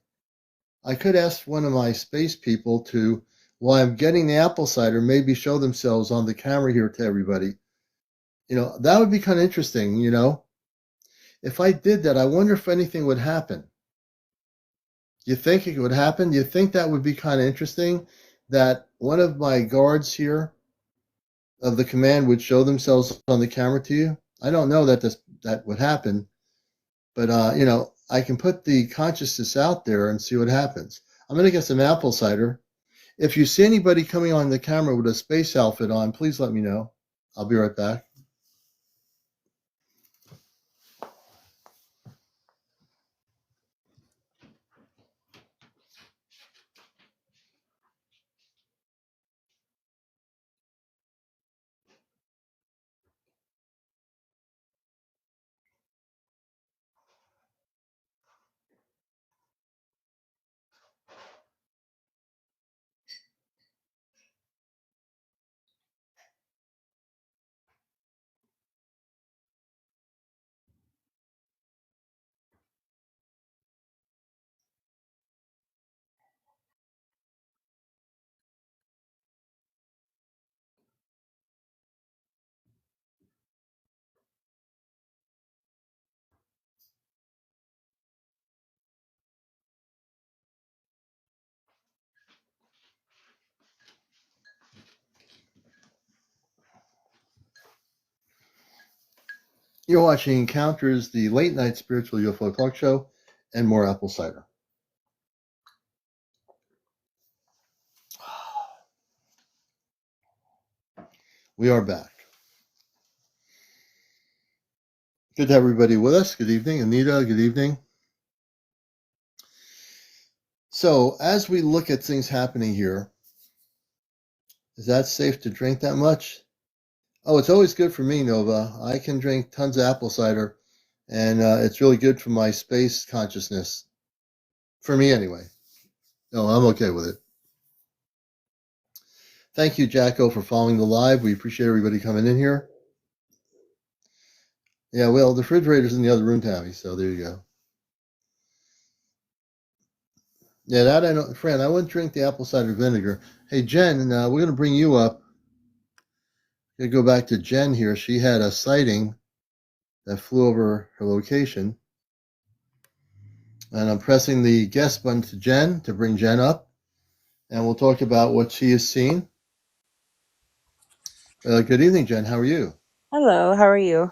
I could ask one of my space people to, while I'm getting the apple cider, maybe show themselves on the camera here to everybody. That would be kind of interesting, If I did that, I wonder if anything would happen. You think it would happen? You think that would be kind of interesting? That one of my guards here of the command would show themselves on the camera to you? I don't know that would happen, but I can put the consciousness out there and see what happens. I'm going to get some apple cider. If you see anybody coming on the camera with a space outfit on, please let me know. I'll be right back. You're watching Encounters, the late night spiritual UFO talk show, and more apple cider. We are back. Good to have everybody with us. Good evening, Anita. Good evening. So, as we look at things happening here, is that safe to drink that much? Oh, it's always good for me, Nova. I can drink tons of apple cider, and it's really good for my space consciousness. For me, anyway. No, I'm okay with it. Thank you, Jacko, for following the live. We appreciate everybody coming in here. Yeah, well, the refrigerator's in the other room, Tammy, so there you go. Yeah, that I know, Fran, I wouldn't drink the apple cider vinegar. Hey, Jen, we're going to bring you up. Going to go back to Jen here. She had a sighting that flew over her location. And I'm pressing the guest button to Jen to bring Jen up. And we'll talk about what she has seen. Good evening, Jen. How are you? Hello, how are you?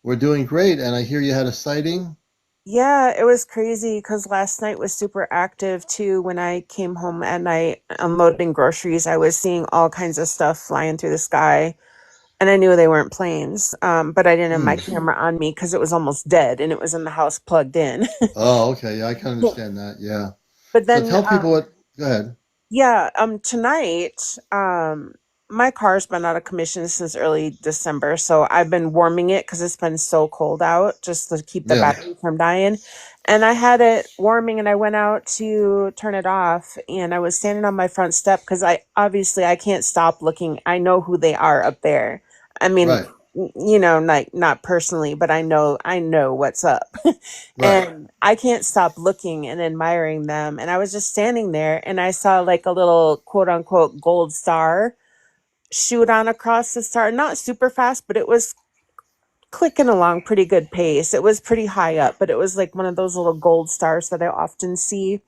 We're doing great. And I hear you had a sighting. Yeah, it was crazy because last night was super active too. When I came home at night unloading groceries, I was seeing all kinds of stuff flying through the sky, and I knew they weren't planes. But I didn't have my camera on me because it was almost dead and it was in the house plugged in. Oh, okay. Yeah, I can understand that. Yeah. But So then tell people what. Go ahead. Yeah, tonight, my car's been out of commission since early December, so I've been warming it because it's been so cold out just to keep the Yeah. battery from dying. And I had it warming and I went out to turn it off and I was standing on my front step because I can't stop looking. I know who they are up there. I mean, Right. like not personally, but I know what's up. Right. And I can't stop looking and admiring them. And I was just standing there and I saw like a little quote unquote gold star shoot on across the star. Not super fast, but it was clicking along pretty good pace. It was pretty high up, but it was like one of those little gold stars that I often see.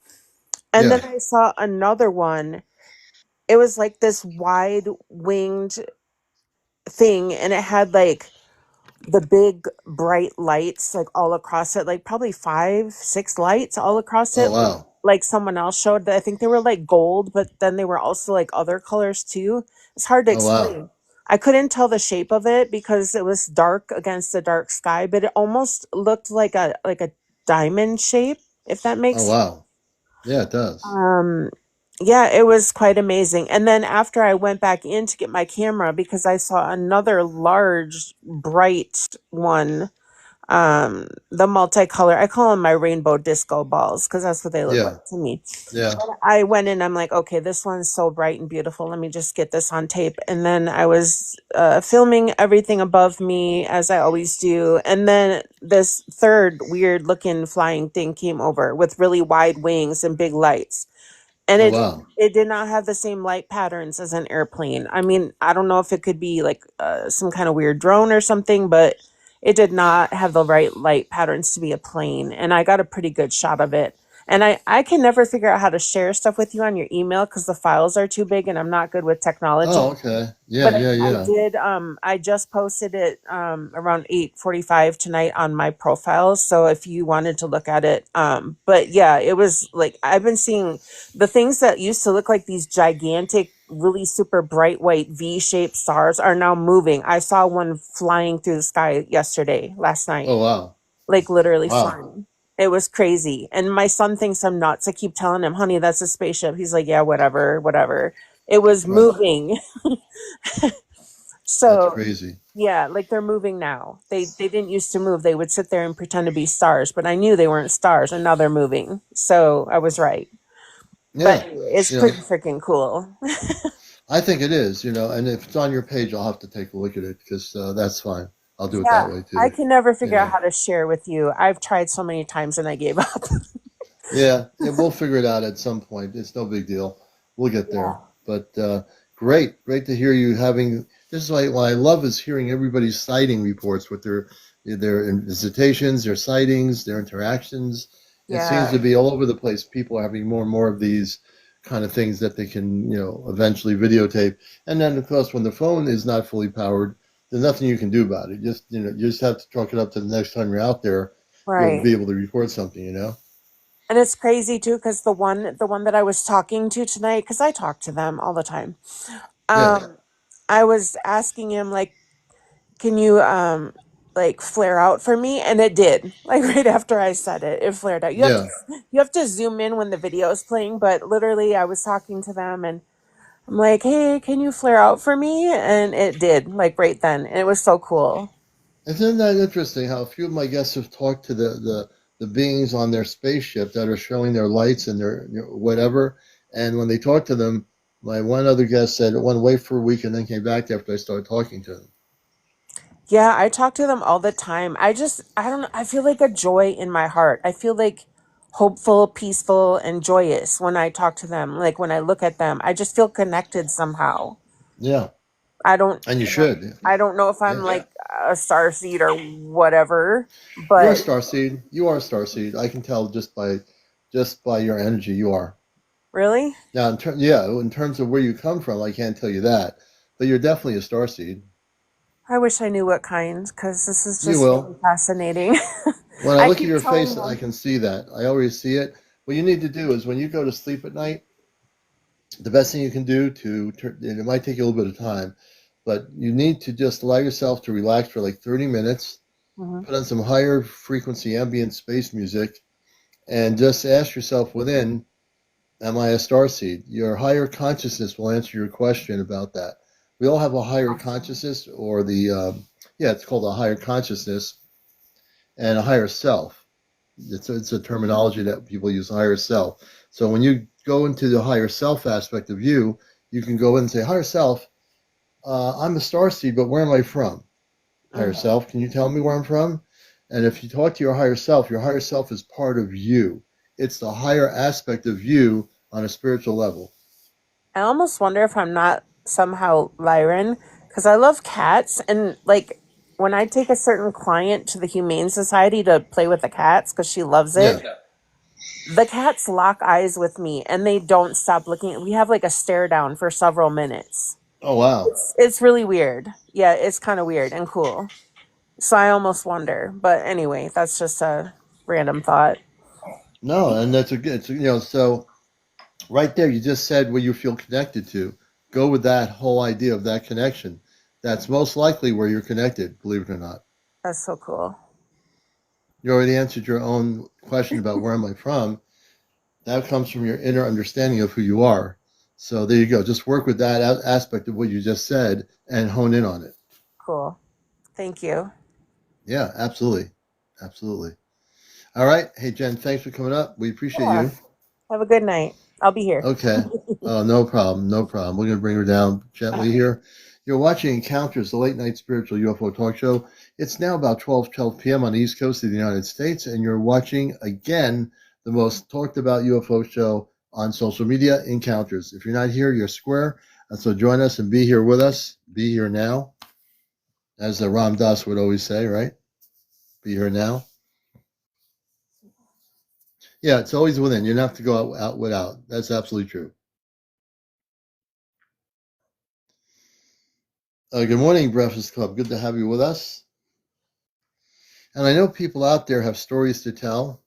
And Yeah. then I saw another one. It was like this wide winged thing and it had like the big bright lights like all across it, like probably 5 6 lights all across Oh, it, wow. like someone else showed that I think they were like gold, but then they were also like other colors too. It's hard to Oh, wow. explain. I couldn't tell the shape of it because it was dark against the dark sky, but it almost looked like a diamond shape, if that Oh, makes sense. wow. Yeah, it does. Yeah, it was quite amazing. And then after I went back in to get my camera because I saw another large bright one, the multicolor, I call them my rainbow disco balls because that's what they look Yeah. like to me. Yeah. I went in, I'm like, okay, this one's so bright and beautiful, let me just get this on tape. And then I was filming everything above me as I always do, and then this third weird looking flying thing came over with really wide wings and big lights, and Oh, it wow. it did not have the same light patterns as an airplane. I mean, I don't know if it could be like some kind of weird drone or something, but it did not have the right light patterns to be a plane. And I got a pretty good shot of it. And I can never figure out how to share stuff with you on your email because the files are too big and I'm not good with technology. Oh, okay. Yeah, But yeah, I yeah. did. I just posted it around 8:45 tonight on my profile. So if you wanted to look at it, but yeah, it was like I've been seeing the things that used to look like these gigantic, really super bright white V-shaped stars are now moving. I saw one flying through the sky last night, Oh, wow. like literally Wow. flying. It was crazy. And my son thinks I'm nuts. I keep telling him, honey, that's a spaceship. He's like, yeah, whatever, whatever. It was Right. moving. That's So crazy. yeah, like they're moving now. They didn't used to move. They would sit there and pretend to be stars, but I knew they weren't stars, and now they're moving. So I was right. But Yeah. anyway, it's You know, pretty freaking cool. I think it is, and if it's on your page, I'll have to take a look at it because that's fine. I'll do it that Yeah, way I too. can never You figure out know. how to share with you. I've tried so many times and I gave up. Yeah, we'll figure it out at some point. It's no big deal. We'll get Yeah. there. But great to hear you having. This is what I love is hearing everybody's sighting reports with their visitations, their sightings, their interactions. It seems Yeah. to be all over the place. People are having more and more of these kind of things that they can, eventually videotape. And then, of course, when the phone is not fully powered, there's nothing you can do about it. Just you just have to chalk it up to the next time you're out there, you'll Right. be able to record something. You know. And it's crazy too, because the one that I was talking to tonight, because I talk to them all the time. Yeah. I was asking him like, can you like flare out for me? And it did. Like right after I said it, it flared out. Yeah. You have to zoom in when the video is playing, but literally I was talking to them and I'm like, hey, can you flare out for me? And it did, like right then. And it was so cool. Isn't that interesting how a few of my guests have talked to the beings on their spaceship that are showing their lights and their whatever, and when they talk to them, my one other guest said it went away for a week and then came back after I started talking to them. Yeah, I talk to them all the time. I don't know, I feel like a joy in my heart. I feel like hopeful, peaceful, and joyous when I talk to them. Like when I look at them, I just feel connected somehow. Yeah, I don't, and you you know, should. I don't know if I'm Yeah, like a star seed or whatever, you're a but star seed. You are a star seed. I can tell just by your energy. You are. really, Now, yeah, in terms of where you come from, I can't tell you that, but you're definitely a star seed. I wish I knew what kind because this is You just really will. fascinating. When I I look at keep your telling face, I them. can see that. I always see it. What you need to do is when you go to sleep at night, the best thing you can do and it might take you a little bit of time, but you need to just allow yourself to relax for like 30 minutes, Mhm. put on some higher frequency ambient space music, and just ask yourself within, am I a star seed? Your higher consciousness will answer your question about that. We all have a higher Awesome. consciousness, or yeah, it's called a higher consciousness and a higher self. It's a terminology that people use, higher self. So when you go into the higher self aspect of you, you can go in and say, higher self, I'm a star seed, but where am I from? Higher Mm. self, can you tell me where I'm from? And if you talk to your higher self is part of you. It's the higher aspect of you on a spiritual level. I almost wonder if I'm not somehow Lyran because I love cats and like when I take a certain client to the Humane Society to play with the cats because she loves Yeah. it, the cats lock eyes with me and they don't stop looking. We have like a stare down for several minutes. Oh, wow. It's really weird. Yeah, it's kind of weird and cool. So I almost wonder. But anyway, that's just a random thought. No, and that's a good, so right there, you just said where you feel connected to. Go with that whole idea of that connection. That's most likely where you're connected, believe it or not. That's so cool. You already answered your own question about where am I from. That comes from your inner understanding of who you are. So there you go. Just work with that aspect of what you just said and hone in on it. Cool. Thank you. Yeah, absolutely. Absolutely. All right. Hey, Jen, thanks for coming up. We appreciate Yeah. you. Have a good night. I'll be here. Okay. Oh, no problem. No problem. We're going to bring her down All gently right. here. You're watching Encounters, the late night spiritual UFO talk show. It's now about 12 p.m. on the East Coast of the United States, and you're watching again the most talked about UFO show on social media, Encounters. If you're not here, you're square. And so join us and be here with us. Be here now, as the Ram Dass would always say, right? Be here now. Yeah, it's always within. You don't have to go out without. That's absolutely true. Good morning, Breakfast Club. Good to have you with us. And I know people out there have stories to tell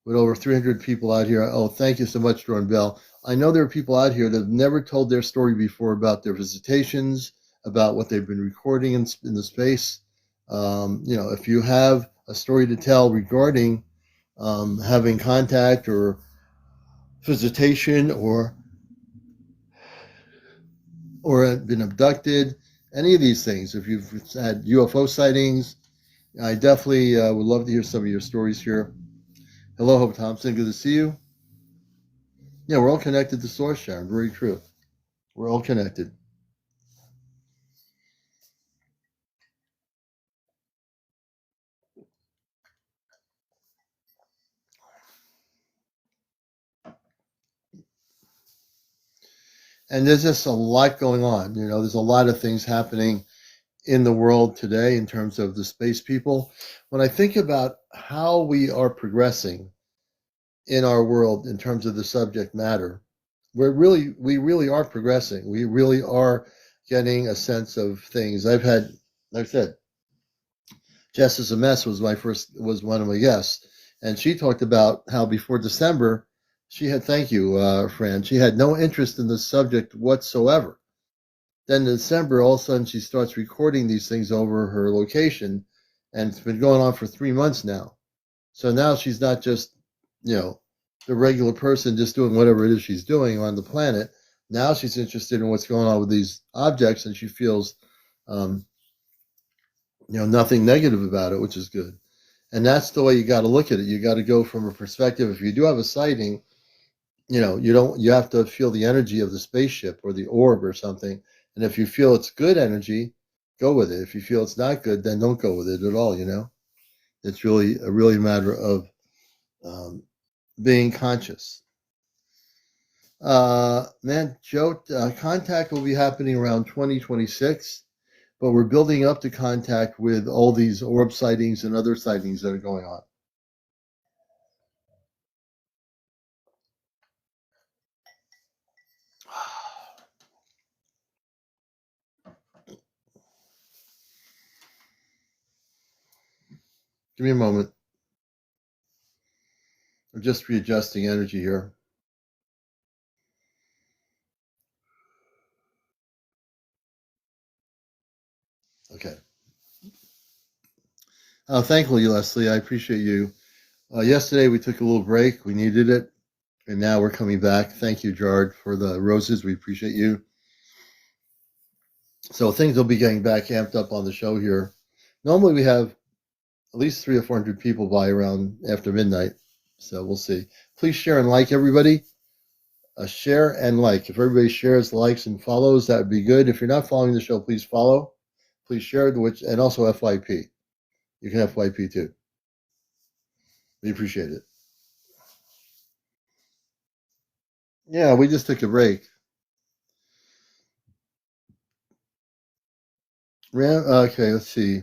with over 300 people out here. Oh, thank you so much, Jordan Bell. I know there are people out here that have never told their story before about their visitations, about what they've been recording in the space. If you have a story to tell regarding having contact or visitation or been abducted, any of these things, if you've had UFO sightings, I definitely would love to hear some of your stories here. Hello, Hope Thompson. Good to see you. Yeah, we're all connected to Source, Sharon. Very true. We're all connected. And there's just a lot going on. There's a lot of things happening in the world today in terms of the space people. When I think about how we are progressing in our world in terms of the subject matter, we really are progressing. We really are getting a sense of things. I've had, like I said, Jess is a Mess was one of my guests, and she talked about how before December she had, thank you, Fran, she had no interest in the subject whatsoever. Then in December, all of a sudden, she starts recording these things over her location, and it's been going on for 3 months now. So now she's not just, the regular person just doing whatever it is she's doing on the planet. Now she's interested in what's going on with these objects, and she feels, um, nothing negative about it, which is good. And that's the way you got to look at it. You got to go from a perspective. If you do have a sighting, you have to feel the energy of the spaceship or the orb or something. And if you feel it's good energy, go with it. If you feel it's not good, then don't go with it at all. It's really a matter of being conscious. Man, Joe, contact will be happening around 2026, but we're building up to contact with all these orb sightings and other sightings that are going on. Give me a moment. I'm just readjusting energy here. Okay. Thankfully, Leslie, I appreciate you. Yesterday we took a little break. We needed it, and now we're coming back. Thank you, Jard, for the roses. We appreciate you. So things will be getting back amped up on the show here. Normally we have at least 300 or 400 people by around after midnight. So we'll see. Please share and like, everybody. Share and like. If everybody shares, likes, and follows, that would be good. If you're not following the show, please follow. Please share, and also FYP. You can FYP too. We appreciate it. Yeah, we just took a break. Okay, let's see.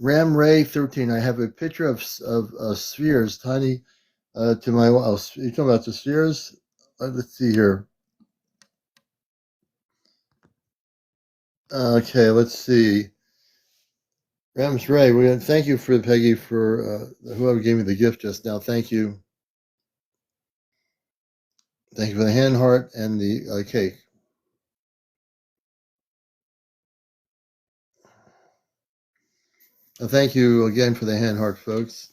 Ram Ray 13. I have a picture of spheres, tiny. To my, oh, you talking about the spheres? Let's see here. Okay, let's see. Rams Ray, we thank you for Peggy for whoever gave me the gift just now. Thank you. Thank you for the hand heart and the cake. Thank you again for the hand heart, folks.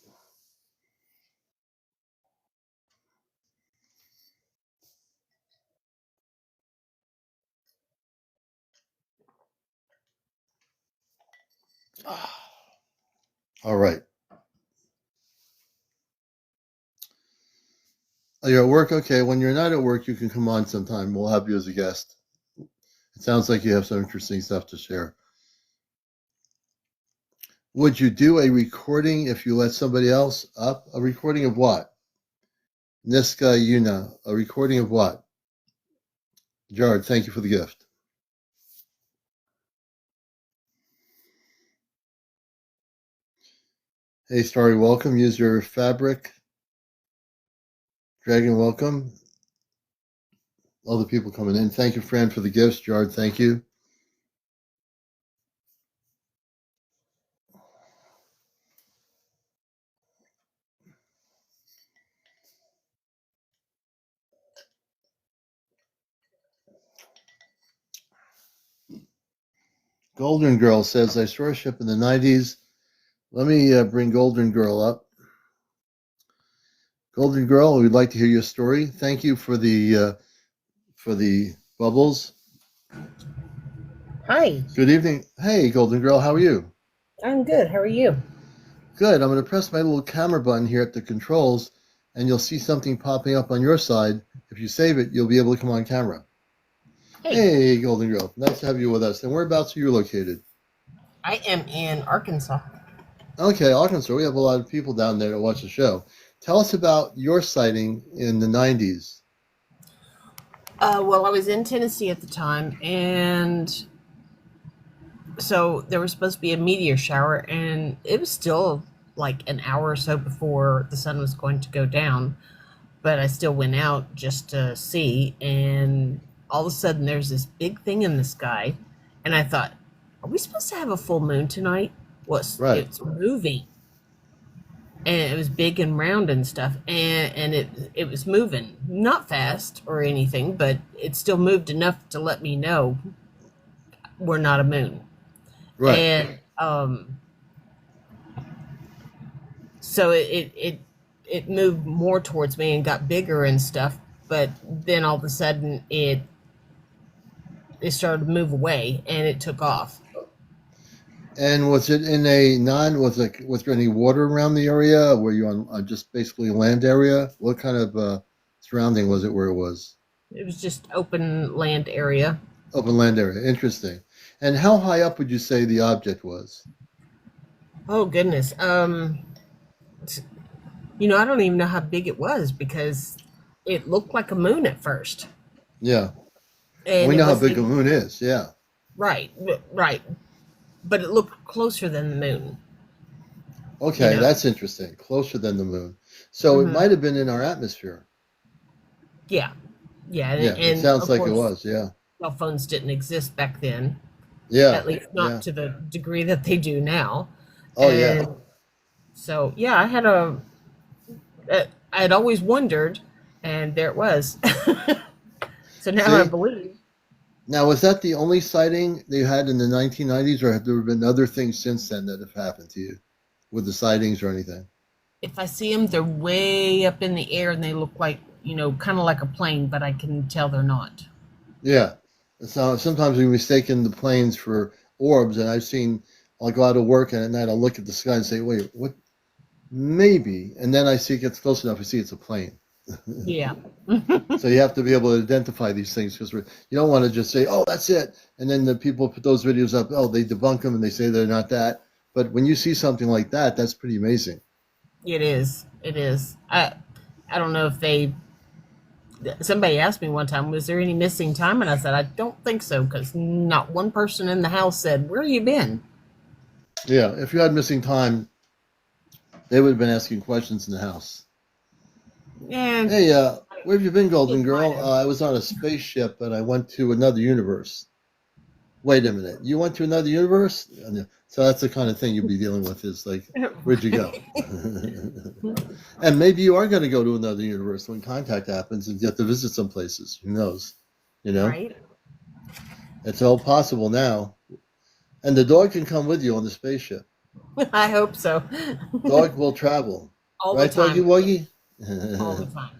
All right. Oh, you're at work? Okay. When you're not at work, you can come on sometime. We'll have you as a guest. It sounds like you have some interesting stuff to share. Would you do a recording if you let somebody else up? A recording of what? Niska Yuna. A recording of what? Jared, thank you for the gift. Hey, Starry, welcome. Use your fabric. Dragon, welcome. All the people coming in. Thank you, Fran, for the gifts. Jared, thank you. Golden Girl says, I saw a ship in the 90s. Let me bring Golden Girl up. Golden Girl, we'd like to hear your story. Thank you for the bubbles. Hi. Good evening. Hey, Golden Girl, how are you? I'm good. How are you? Good. I'm going to press my little camera button here at the controls, and you'll see something popping up on your side. If you save it, you'll be able to come on camera. Hey, Golden Girl. Nice to have you with us. And whereabouts are you located? I am in Arkansas. Okay, Arkansas. We have a lot of people down there to watch the show. Tell us about your sighting in the 90s. Well, I was in Tennessee at the time, and so there was supposed to be a meteor shower, and it was still like an hour or so before the sun was going to go down. But I still went out just to see, and all of a sudden there's this big thing in the sky, and I thought, are we supposed to have a full moon tonight? Well, Right. it's moving, and it was big and round and stuff, and it was moving, not fast or anything, but it still moved enough to let me know we're not a moon. Right. And so it moved more towards me and got bigger and stuff, but then all of a sudden it started to move away and it took off. And was it in a was there any water around the area? Were you on just basically land area? What kind of surrounding was it where it was? It was just open land area. Open land area. Interesting. And how high up would you say the object was? Oh goodness. I don't even know how big it was because it looked like a moon at first. Yeah. And We it know how wasn't big a moon is. Yeah. right, right. But it looked closer than the moon. Okay, You know. that's interesting. Closer than the moon. So it Hmm. might have been in our atmosphere. Yeah. Yeah, Yeah, it and sounds of like it course was. Yeah. cell phones didn't exist back then, Yeah. at least not Yeah. to the degree that they do now. Oh, yeah. And so, yeah, I had always wondered, and there it was. So now I See? believe. Now, was that the only sighting they had in the 1990s, or have there been other things since then that have happened to you with the sightings or anything? If I see them, they're way up in the air and they look like, kind of like a plane, but I can tell they're not. Yeah. So sometimes we mistaken the planes for orbs, and I'll go out to work and at night I'll look at the sky and say, wait, what? Maybe. And then I see it gets close enough, I see it's a plane. Yeah. So you have to be able to identify these things because you don't want to just say, "Oh, that's it," and then the people put those videos up. Oh, they debunk them and they say they're not that. But when you see something like that, that's pretty amazing. It is. It is. I don't know if somebody asked me one time, was there any missing time? And I said, I don't think so, because not one person in the house said, where you been? Yeah, if you had missing time, they would have been asking questions in the house. And Hey, where have you been, Golden it might Girl? have. I was on a spaceship and I went to another universe. Wait a minute, you went to another universe? So that's the kind of thing you'll be dealing with. Is like, where'd you go? And maybe you are going to go to another universe when contact happens and get to visit some places. Who knows? You know, Right? it's all possible now. And the dog can come with you on the spaceship. I hope so. Dog will travel. All the Right, Doggy time. Woggy? All the time.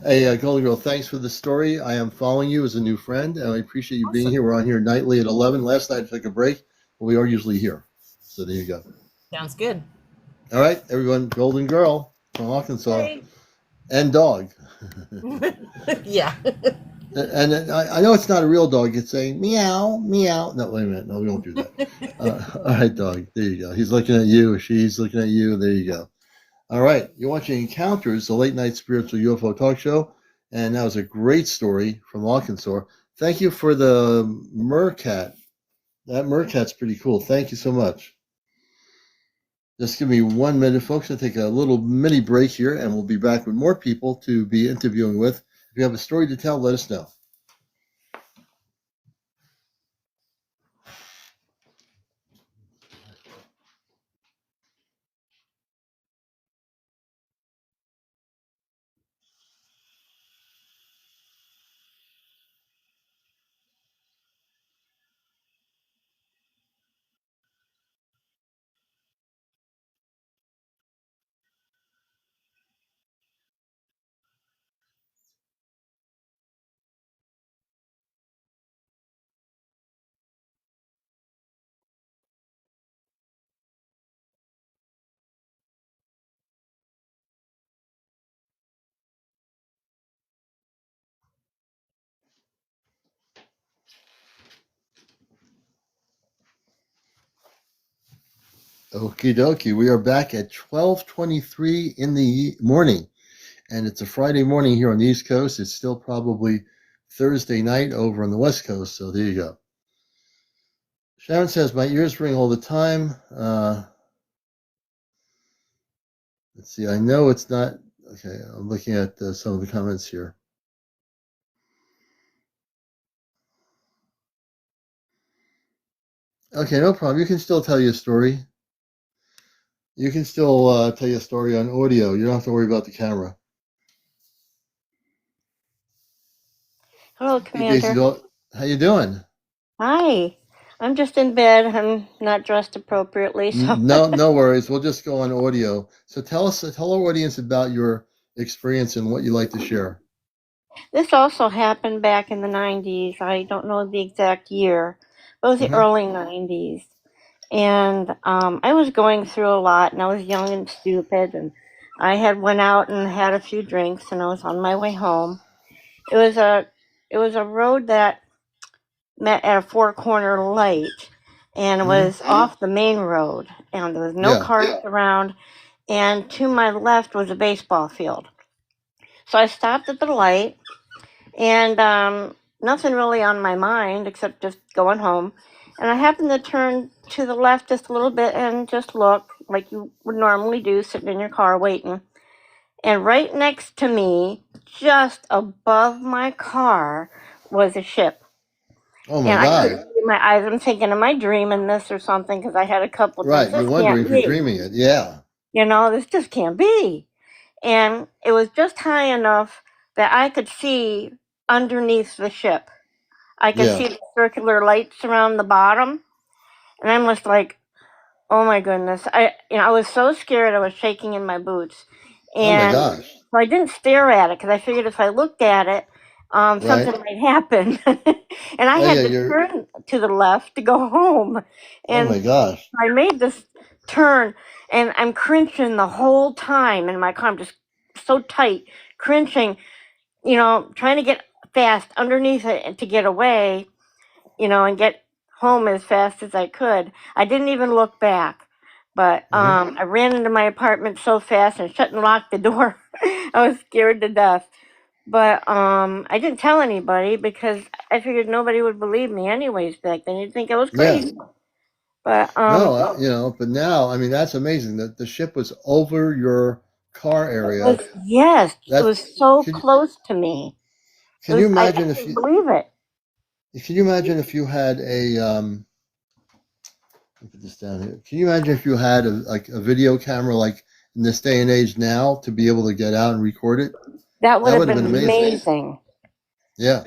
Hey, Golden Girl, thanks for the story. I am following you as a new friend, and I appreciate you being Awesome. here. We're on here nightly at 11. Last night I took a break, but we are usually here. So there you go. Sounds good. All right, everyone, Golden Girl from Arkansas Hey. and dog. Yeah. And I know it's not a real dog. It's saying meow, meow. No, wait a minute. No, we won't do that. All right, dog. There you go. He's looking at you. She's looking at you. There you go. All right. You're watching Encounters, the late night spiritual UFO talk show. And that was a great story from Arkansas. Thank you for the mercat. That mercat's pretty cool. Thank you so much. Just give me 1 minute, folks. I'll take a little mini break here, and we'll be back with more people to be interviewing with. If you have a story to tell, let us know. Okie dokie. We are back at 12:23 in the morning, and it's a Friday morning here on the East Coast. It's still probably Thursday night over on the West Coast, so there you go. Sharon says, my ears ring all the time. Let's see. I know it's not. Okay, I'm looking at some of the comments here. Okay, no problem. You can still tell your story. You can still tell your story on audio. You don't have to worry about the camera. Hello, Hey, Daisy, Commander. how you doing? Hi. I'm just in bed. I'm not dressed appropriately, so No, no worries. We'll just go on audio. So tell our audience about your experience and what you like to share. this also happened back in the 90s. I don't know the exact year, but it was the Uh-huh. early 90s. And I was going through a lot, and I was young and stupid, and I had went out and had a few drinks, and I was on my way home. It was a it was a road that met at a four corner light, and it Hmm. was off the main road, and there was no Yeah. cars around. And to my left was a baseball field. So I stopped at the light, and nothing really on my mind except just going home. And I happened to turn to the left just a little bit and just look like you would normally do, sitting in your car waiting. And right next to me, just above my car, was a ship. Oh my And I couldn't God. see my eyes. I'm thinking, am I dreaming this or something? Because I had a couple of drinks. Right. You're This wondering can't if you're be. dreaming it. Yeah. This just can't be. And it was just high enough that I could see underneath the ship. I could Yeah. see the circular lights around the bottom, and I was like, "Oh my goodness!" I was so scared. I was shaking in my boots, Oh my and gosh. so I didn't stare at it because I figured if I looked at it, Right. something might happen. And I Oh yeah. had to turn to the left to go home, Oh my and gosh. I made this turn, and I'm cringing the whole time in my car. I'm just so tight, cringing, trying to get fast underneath it to get away, and get home as fast as I could. I didn't even look back. But Hmm. I ran into my apartment so fast and shut and locked the door. I was scared to death. But I didn't tell anybody because I figured nobody would believe me anyways back then. You'd think I was Yeah. crazy. But No, but now, I mean, that's amazing that the ship was over your car area. yes, it That was so could close to me. can you I imagine if couldn't believe it. you had a let me put this down here. Can you imagine if you had a video camera like in this day and age now to be able to get out and record it? That would That have would have been been amazing. amazing. Yeah,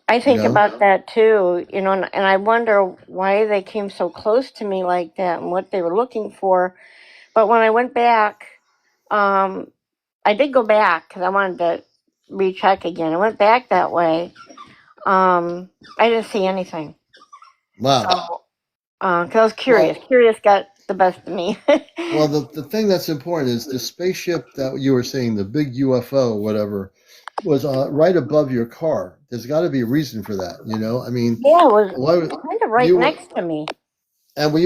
I you think know. about that too, and I wonder why they came so close to me like that and what they were looking for. But when I went back, um, I did go back because I wanted to recheck again. I went back that way. I didn't see anything. Wow. So, because I was curious. Well, Curious got the best of me. well, the thing that's important is the spaceship that you were saying, the big UFO, whatever, was right above your car. There's got to be a reason for that, you know. I mean, Yeah, it was why kind of right you were next to me. and were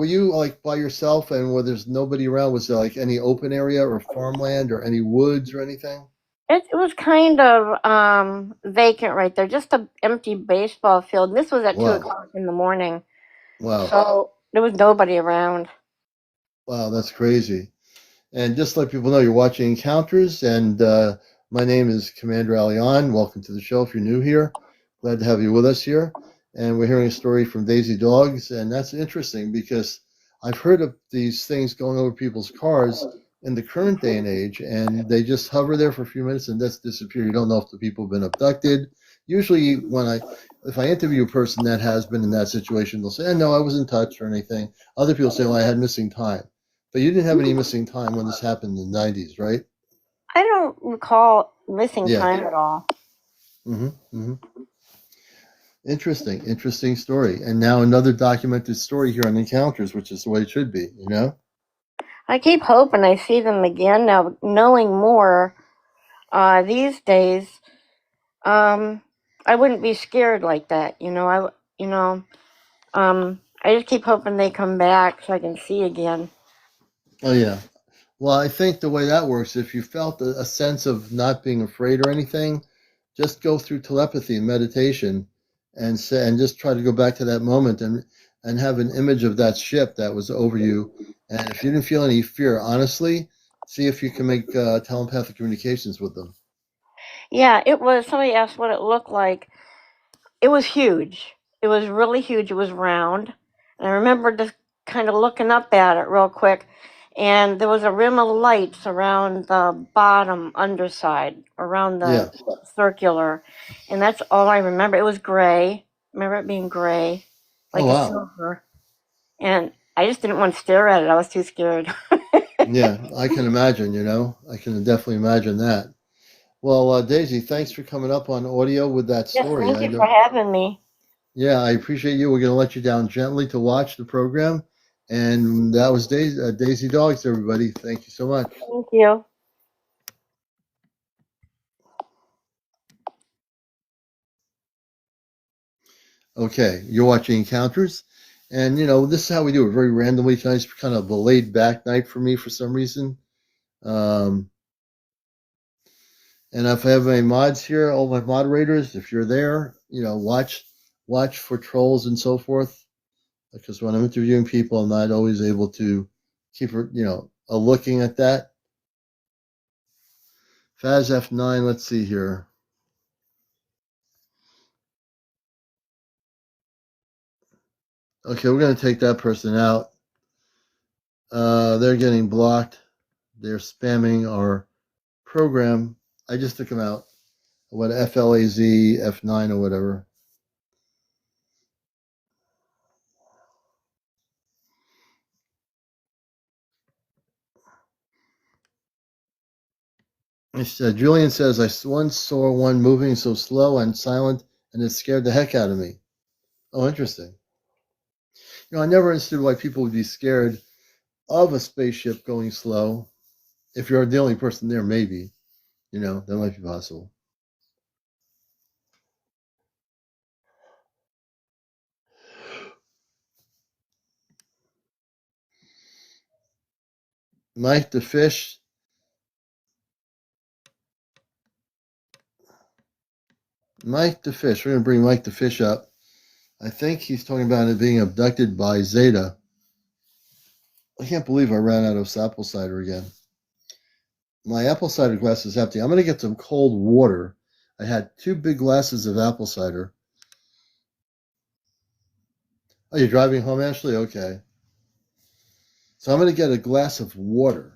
you like by yourself and where there's nobody around? Was there like any open area or farmland or any woods or anything? It was kind of vacant right there, just an empty baseball field. And this was at two Wow, o'clock in the morning, wow, so there was nobody around. wow, that's crazy. And just to let people know, you're watching Encounters, and my name is Commander Alion. Welcome to the show if you're new here. Glad to have you with us here. And we're hearing a story from Daisy Dogs, and that's interesting because I've heard of these things going over people's cars in the current day and age, and they just hover there for a few minutes and just disappear. You don't know if the people have been abducted. Usually, if I interview a person that has been in that situation, they'll say, "No, I wasn't touched or anything." Other people say, "Well, I had missing time." But you didn't have any missing time when this happened in the 90s, right? I don't recall missing Yeah. time at all. Hmm. Hmm. Interesting story. And now another documented story here on Encounters, which is the way it should be, you know? I keep hoping I see them again now, knowing more these days. Um, I wouldn't be scared like that, I just keep hoping they come back so I can see again. Oh, yeah. Well, I think the way that works, if you felt a sense of not being afraid or anything, just go through telepathy and meditation and just try to go back to that moment and have an image of that ship that was over you. And if you didn't feel any fear, honestly, see if you can make telepathic communications with them. Yeah, it was. Somebody asked what it looked like. It was huge. It was really huge. It was round. And I remember just kind of looking up at it real quick, and there was a rim of lights around the bottom underside, around the circular, and that's all I remember. It was gray. Remember it being gray, like a silver, and I just didn't want to stare at it. I was too scared. Yeah, I can imagine, I can definitely imagine that. Well, Daisy, thanks for coming up on audio with that Yes, story. thank you for having me. Yeah, I appreciate you. We're going to let you down gently to watch the program. And that was Daisy Dogs, everybody. Thank you so much. Thank you. Okay, you're watching Encounters. And, this is how we do it very randomly. Tonight's kind of a laid back night for me for some reason. And if I have any mods here, all my moderators, if you're there, watch for trolls and so forth. Because when I'm interviewing people, I'm not always able to keep, a looking at that. Faz F9, let's see here. Okay, we're going to take that person out. They're getting blocked. They're spamming our program. I just took them out. What, FLAZ, F9 or whatever. Julian says, I once saw one moving so slow and silent, and it scared the heck out of me. Oh, interesting. I never understood why people would be scared of a spaceship going slow. If you're the only person there, maybe. That might be possible. Mike the Fish. Mike the Fish. We're going to bring Mike the Fish up. I think he's talking about it being abducted by Zeta. I can't believe I ran out of apple cider again. My apple cider glass is empty. I'm going to get some cold water. I had 2 big glasses of apple cider. Oh, you're driving home, Ashley? Okay. So I'm going to get a glass of water.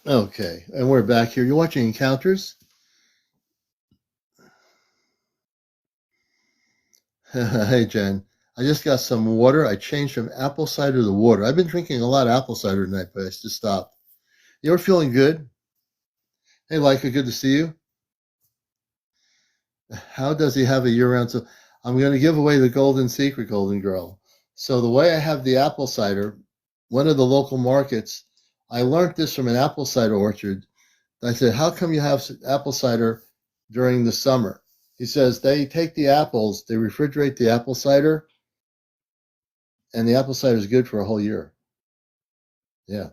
Okay, and we're back here. You're watching Encounters. Hey, Jen. I just got some water. I changed from apple cider to water. I've been drinking a lot of apple cider tonight, but I just stopped. You're feeling good? Hey, Leica, good to see you. How does he have a year-round? So I'm going to give away the golden secret, Golden Girl. So the way I have the apple cider, one of the local markets, I learned this from an apple cider orchard. I said, how come you have apple cider during the summer? He says they take the apples, they refrigerate the apple cider, and the apple cider is good for a whole year. Yeah.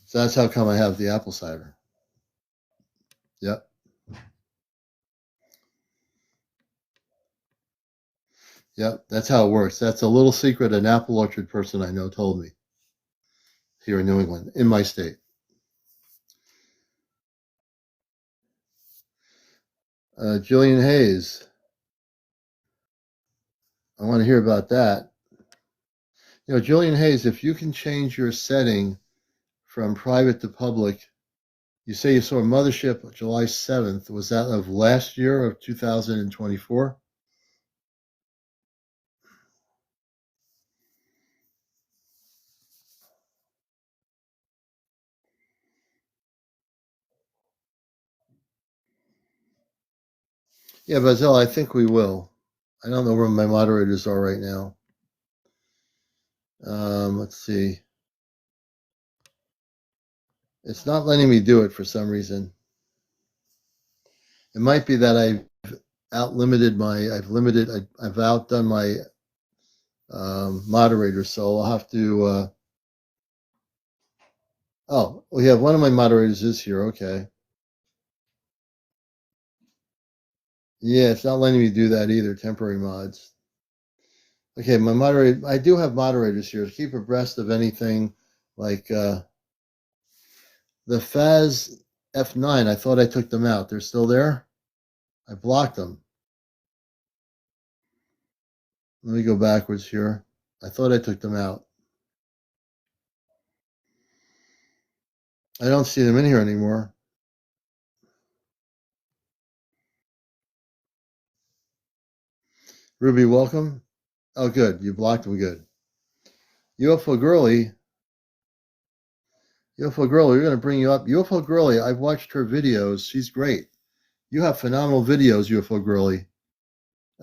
So that's how come I have the apple cider. Yep. Yep. That's how it works. That's a little secret an apple orchard person I know told me here in New England, in my state. Jillian Hayes. I want to hear about that. Jillian Hayes, if you can change your setting from private to public, you say you saw a mothership July 7th. Was that of last year of 2024? Yeah, Basil, I think we will. I don't know where my moderators are right now. Let's see. It's not letting me do it for some reason. It might be that I've I've outdone my moderator, so I'll have to. Oh, we have one of my moderators is here. Okay. Yeah, it's not letting me do that either. Temporary mods. Okay, my moderator. I do have moderators here to keep abreast of anything like the Faz F9. I thought I took them out. They're still there. I blocked them. Let me go backwards here. I thought I took them out. I don't see them in here anymore. Ruby, welcome. Oh, good. You blocked them. Good. UFO Girly. UFO Girly, we're going to bring you up. UFO Girly, I've watched her videos. She's great. You have phenomenal videos, UFO Girly.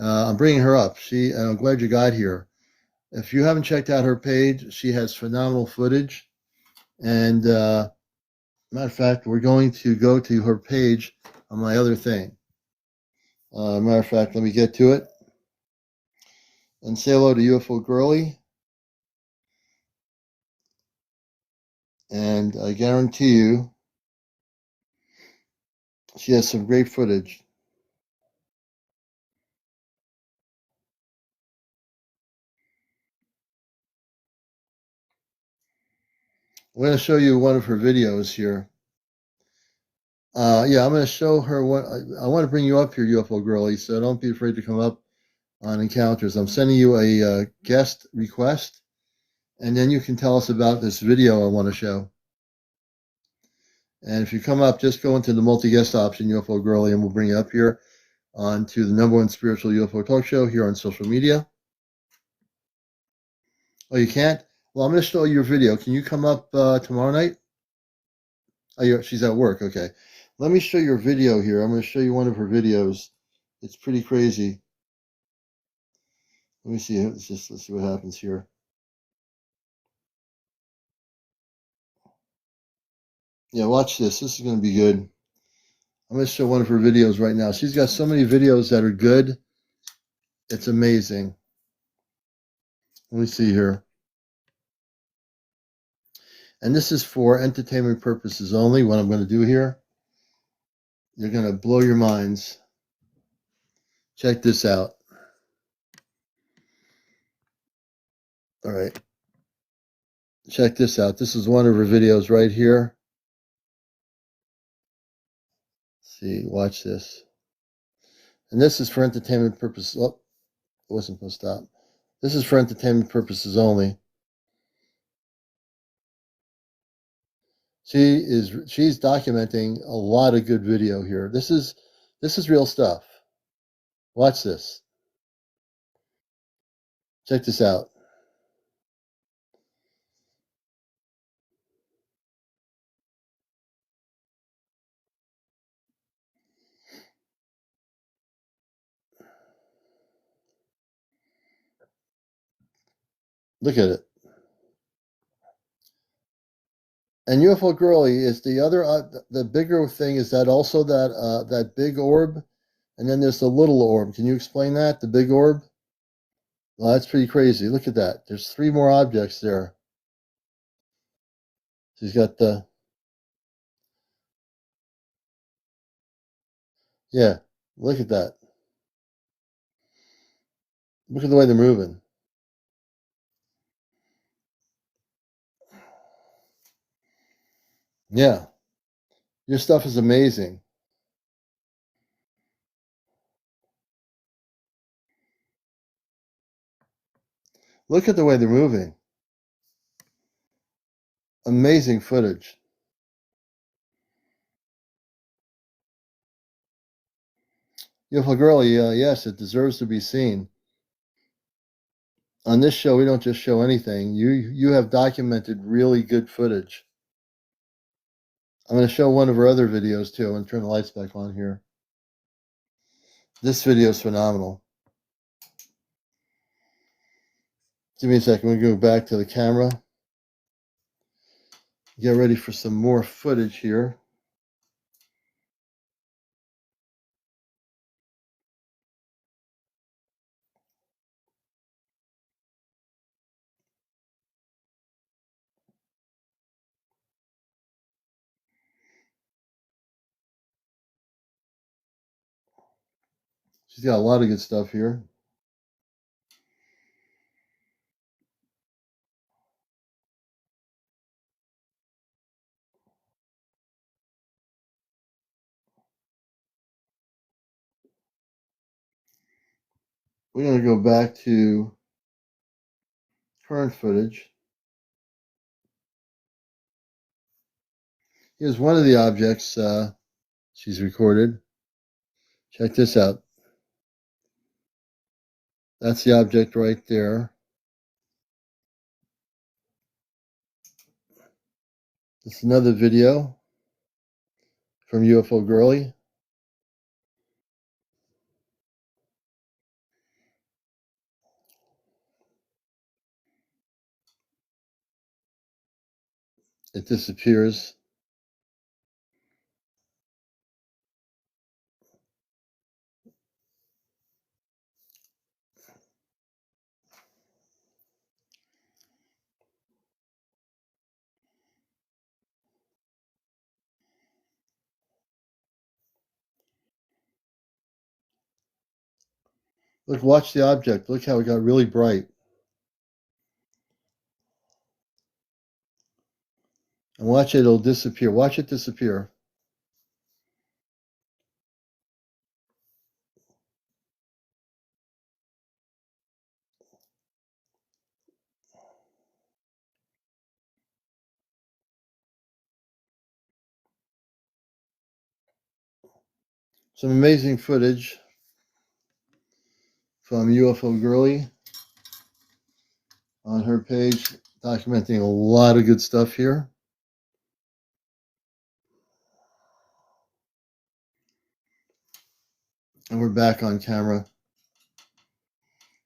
I'm bringing her up. I'm glad you got here. If you haven't checked out her page, she has phenomenal footage. And matter of fact, we're going to go to her page on my other thing. Matter of fact, let me get to it. And say hello to UFO Girly. And I guarantee you, she has some great footage. I'm going to show you one of her videos here. Yeah, I'm going to show her what I want to bring you up here, UFO Girly, so don't be afraid to come up on Encounters. I'm sending you a guest request, and then you can tell us about this video I want to show. And if you come up, just go into the multi-guest option, UFO Girly, and we'll bring you up here onto the #1 spiritual UFO talk show here on social media. Oh, you can't? Well, I'm going to show you your video. Can you come up tomorrow night? Oh, she's at work. Okay. Let me show your video here. I'm going to show you one of her videos. It's pretty crazy. Let me see. Let's see what happens here. Yeah, watch this. This is going to be good. I'm going to show one of her videos right now. She's got so many videos that are good. It's amazing. Let me see here. And this is for entertainment purposes only, what I'm going to do here. You're going to blow your minds. Check this out. All right. Check this out. This is one of her videos right here. Let's see, watch this. And this is for entertainment purposes. Oh, it wasn't supposed to stop. This is for entertainment purposes only. She's documenting a lot of good video here. This is real stuff. Watch this. Check this out. Look at it. And UFO Girly is the other. The bigger thing is that also that big orb, and then there's the little orb. Can you explain that? The big orb. Well, that's pretty crazy. Look at that. There's 3 more objects there. She's got the. Yeah. Look at that. Look at the way they're moving. Yeah. Your stuff is amazing. Look at the way they're moving. Amazing footage. UFO Girly, yes, it deserves to be seen. On this show, we don't just show anything. You have documented really good footage. I'm going to show one of her other videos too. I'm going to turn the lights back on here. This video is phenomenal. Give me a second. We're going to go back to the camera. Get ready for some more footage here. She's got a lot of good stuff here. We're going to go back to current footage. Here's one of the objects she's recorded. Check this out. That's the object right there. This is another video from UFO Girly. It disappears. Look, watch the object. Look how it got really bright. And watch it, it'll disappear. Watch it disappear. Some amazing footage from UFO Girly on her page, documenting a lot of good stuff here. And we're back on camera.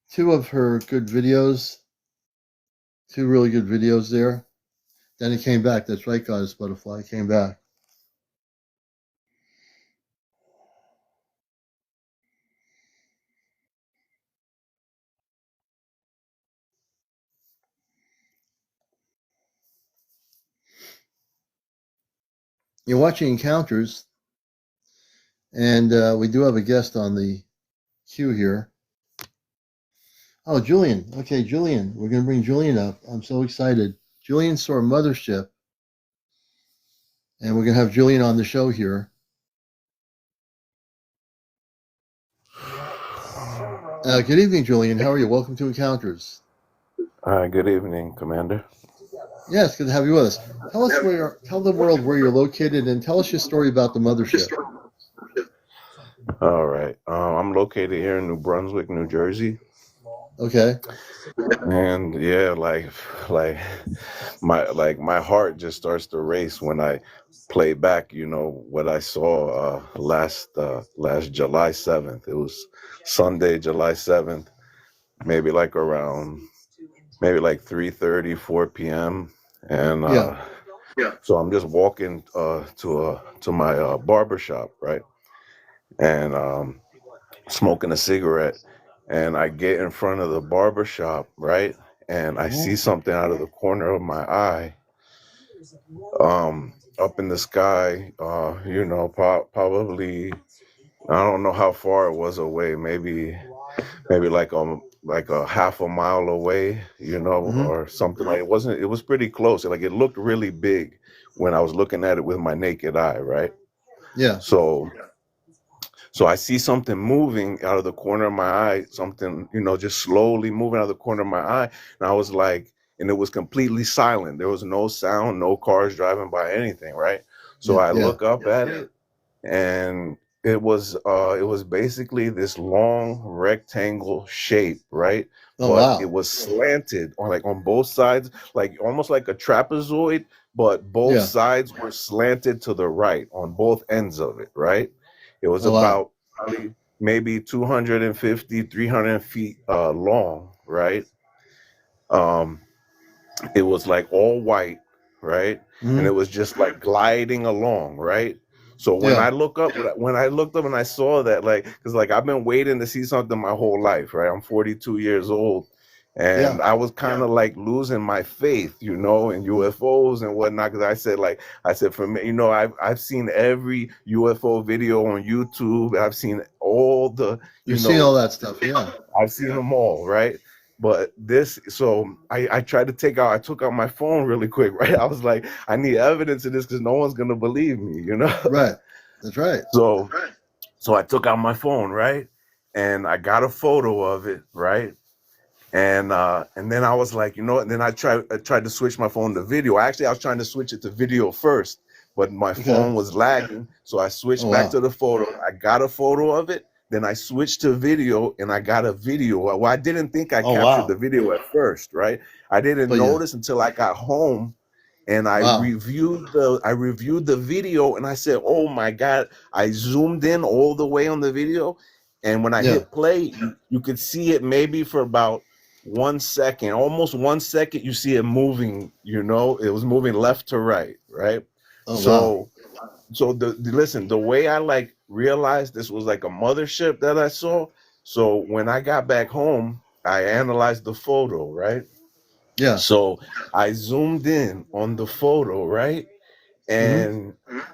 Two of her good videos, two really good videos there. Then it came back. That's right, Goddess Butterfly. It came back. You're watching Encounters, and we do have a guest on the queue here. Oh, Julian. Okay, Julian. We're going to bring Julian up. I'm so excited. Julian saw Mothership, and we're going to have Julian on the show here. Good evening, Julian. How are you? Welcome to Encounters. Good evening, Commander. Yes, good to have you with us. Tell us tell the world where you're located, and tell us your story about the Mothership. All right. I'm located here in New Brunswick, New Jersey. Okay. And yeah, like my heart just starts to race when I play back, what I saw last July 7th. It was Sunday, July 7th, maybe like around 3:30, 4 p.m. And so I'm just walking to my barber shop, right? And smoking a cigarette, and I get in front of the barber shop, right? And I see something out of the corner of my eye, up in the sky, probably, I don't know how far it was away, maybe like a half a mile away, or something. Like it was pretty close. Like it looked really big when I was looking at it with my naked eye, right? Yeah. So I see something moving out of the corner of my eye, something, just slowly moving out of the corner of my eye. And I was like, and it was completely silent. There was no sound, no cars driving by, anything, right? So I look up at it, and it was basically this long rectangle shape, right? Oh, But wow. it was slanted on both sides, like almost like a trapezoid, but both sides were slanted to the right on both ends of it, right? It was about probably maybe 250, 300 feet long, right? It was like all white, right? And it was just like gliding along, right? So when I looked up and I saw that, because I've been waiting to see something my whole life, right? I'm 42 years old, And Yeah. I was kind of like losing my faith, in UFOs and whatnot. Because I said, for me, I've seen every UFO video on YouTube. I've seen all the, You've seen all that stuff. Yeah. I've seen them all, right? But so I tried to I took out my phone really quick, right? I was like, I need evidence of this because no one's gonna believe me. Right. That's right. So, so I took out my phone, right? And I got a photo of it, right? And then I was like, and then I tried to switch my phone to video. Actually, I was trying to switch it to video first, but my Okay. phone was lagging. So I switched Oh, back wow. to the photo. I got a photo of it. Then I switched to video and I got a video. Well, I didn't think I Oh, captured the wow. video at first, right? I didn't But yeah. notice until I got home and Wow. I reviewed the video and I said, "Oh my God." I zoomed in all the way on the video, and when I Yeah. hit play, you could see it maybe for about 1 second, almost 1 second. You see it moving. It was moving left to right, right? Oh, wow. So listen, the way I like realized this was like a mothership that I saw. So when I got back home, I analyzed the photo, right? Yeah. So I zoomed in on the photo, right? Mm-hmm. And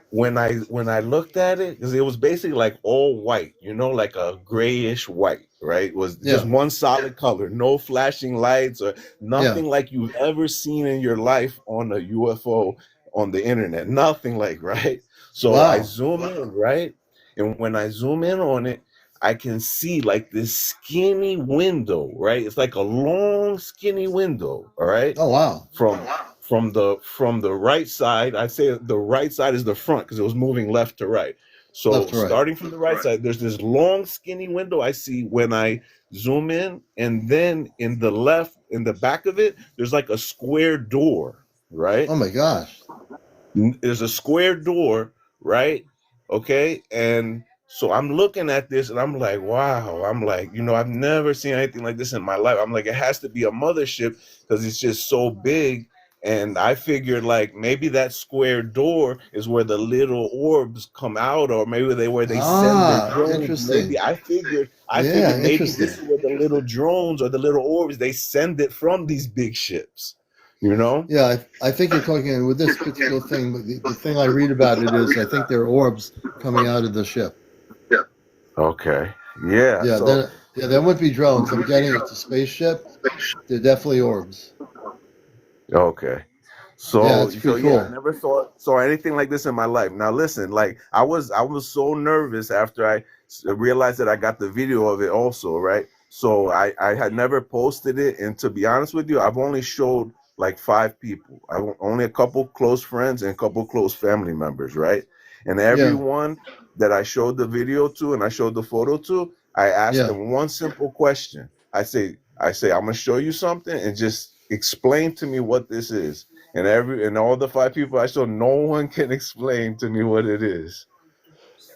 when I looked at it, because it was basically like all white, like a grayish white, right? It was just Yeah. one solid color, no flashing lights or Yeah. nothing like you've ever seen in your life on a UFO on the internet. Nothing like, right? So I Wow. zoom in, right? And when I zoom in on it, I can see like this skinny window, right? It's like a long, skinny window, all right? Oh, wow. From from the right side, I say the right side is the front because it was moving left to right. Left So to right. starting from the right side, there's this long, skinny window I see when I zoom in, and then in the back of it, there's like a square door, right? Oh, my gosh. There's a square door, right? Okay. And so I'm looking at this and I'm like, wow. I'm like, I've never seen anything like this in my life. I'm like, it has to be a mothership because it's just so big. And I figured like maybe that square door is where the little orbs come out, or maybe where they send their Ah, drones. Maybe interesting. I figured Yeah, maybe this interesting. is where the little drones or the little orbs, they send it from these big ships, you know? Yeah, I think you're talking with this particular thing. But the thing I read about it is I think there are orbs coming out of the ship. Okay. Yeah. Yeah, So there wouldn't be drones. I'm getting it's a spaceship. They're definitely orbs. okay. Yeah, So it's so pretty yeah, I cool. never saw anything like this in my life. Now listen, like I was so nervous after I realized that I got the video of it also, right? So I had never posted it, and to be honest with you, I've only showed like 5 people. Only a couple close friends and a couple close family members, right? And Yeah, everyone that I showed the video to and I showed the photo to, I asked yeah. them one simple question. I say I'm gonna show you something and just explain to me what this is. And all the 5 people I saw, no one can explain to me what it is.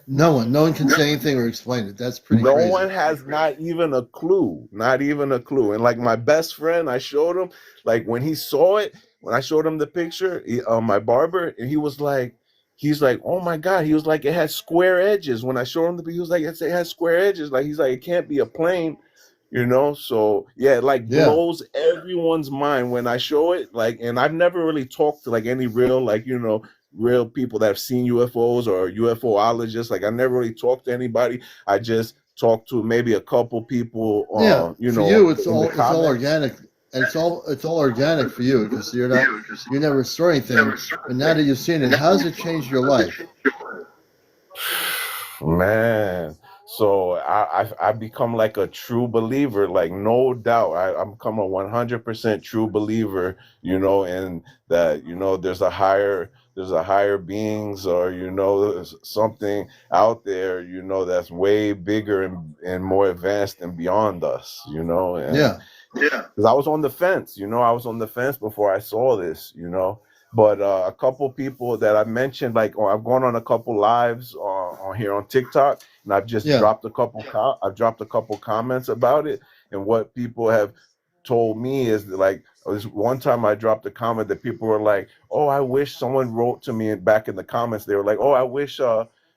No one can say anything or explain it. That's pretty No one crazy. has not even a clue, not even a clue. And like my best friend, I showed him, like when he saw it, when I showed him the picture, my barber, and he's like, oh my God. He was like, it has square edges. When I showed him he was like, it has square edges. Like, he's like, it can't be a plane. So yeah, it like Yeah, blows everyone's mind when I show it. Like, and I've never really talked to like any real, like, real people that have seen UFOs or UFOologists. Like, I never really talked to anybody. I just talked to maybe a couple people, yeah. For you, in the it's all comments. organic, and it's all organic for you because you never saw anything. But now that you've seen it, how has it changed your life? Man, so I become like a true believer, like no doubt. I'm become a 100% true believer, and that there's a higher beings, or there's something out there, that's way bigger and more advanced and beyond us, and Yeah, because I was on the fence, I was on the fence before I saw this, But a couple people that I mentioned, like, I've gone on a couple lives on here on TikTok, and I've just yeah, dropped a couple comments about it. And what people have told me is that, like, this one time I dropped a comment that people were like, "Oh, I wish someone wrote to me back in the comments." They were like, "Oh, I wish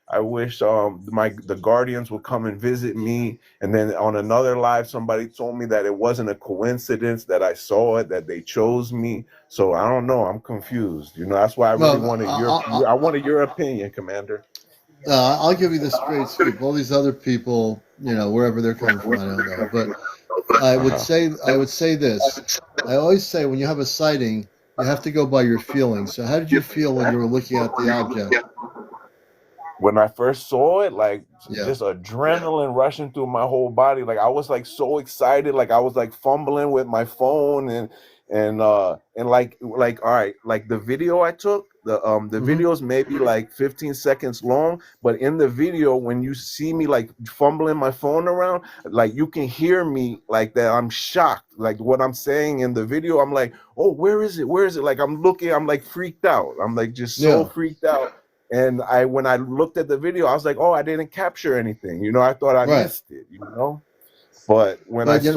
I wish the guardians would come and visit me. And then on another live, somebody told me that it wasn't a coincidence that I saw it, that they chose me. So I don't know. I'm confused. That's why I really Well, wanted I wanted your opinion, Commander. I'll give you the straight scoop. All these other people, wherever they're coming from, I don't know. But I would say this. I always say when you have a sighting, you have to go by your feelings. So how did you feel when you were looking at the object? When I first saw it, Yeah. just adrenaline rushing through my whole body. Like I was so excited, like I was fumbling with my phone and like all right, like the video I took, the video's maybe 15 seconds long, but in the video when you see me fumbling my phone around, you can hear me that I'm shocked, what I'm saying in the video. I'm like, oh, where is it, like I'm looking, I'm freaked out, I'm just so freaked out. And when I looked at the video, I was like, oh, I didn't capture anything. I thought I missed it, But when I got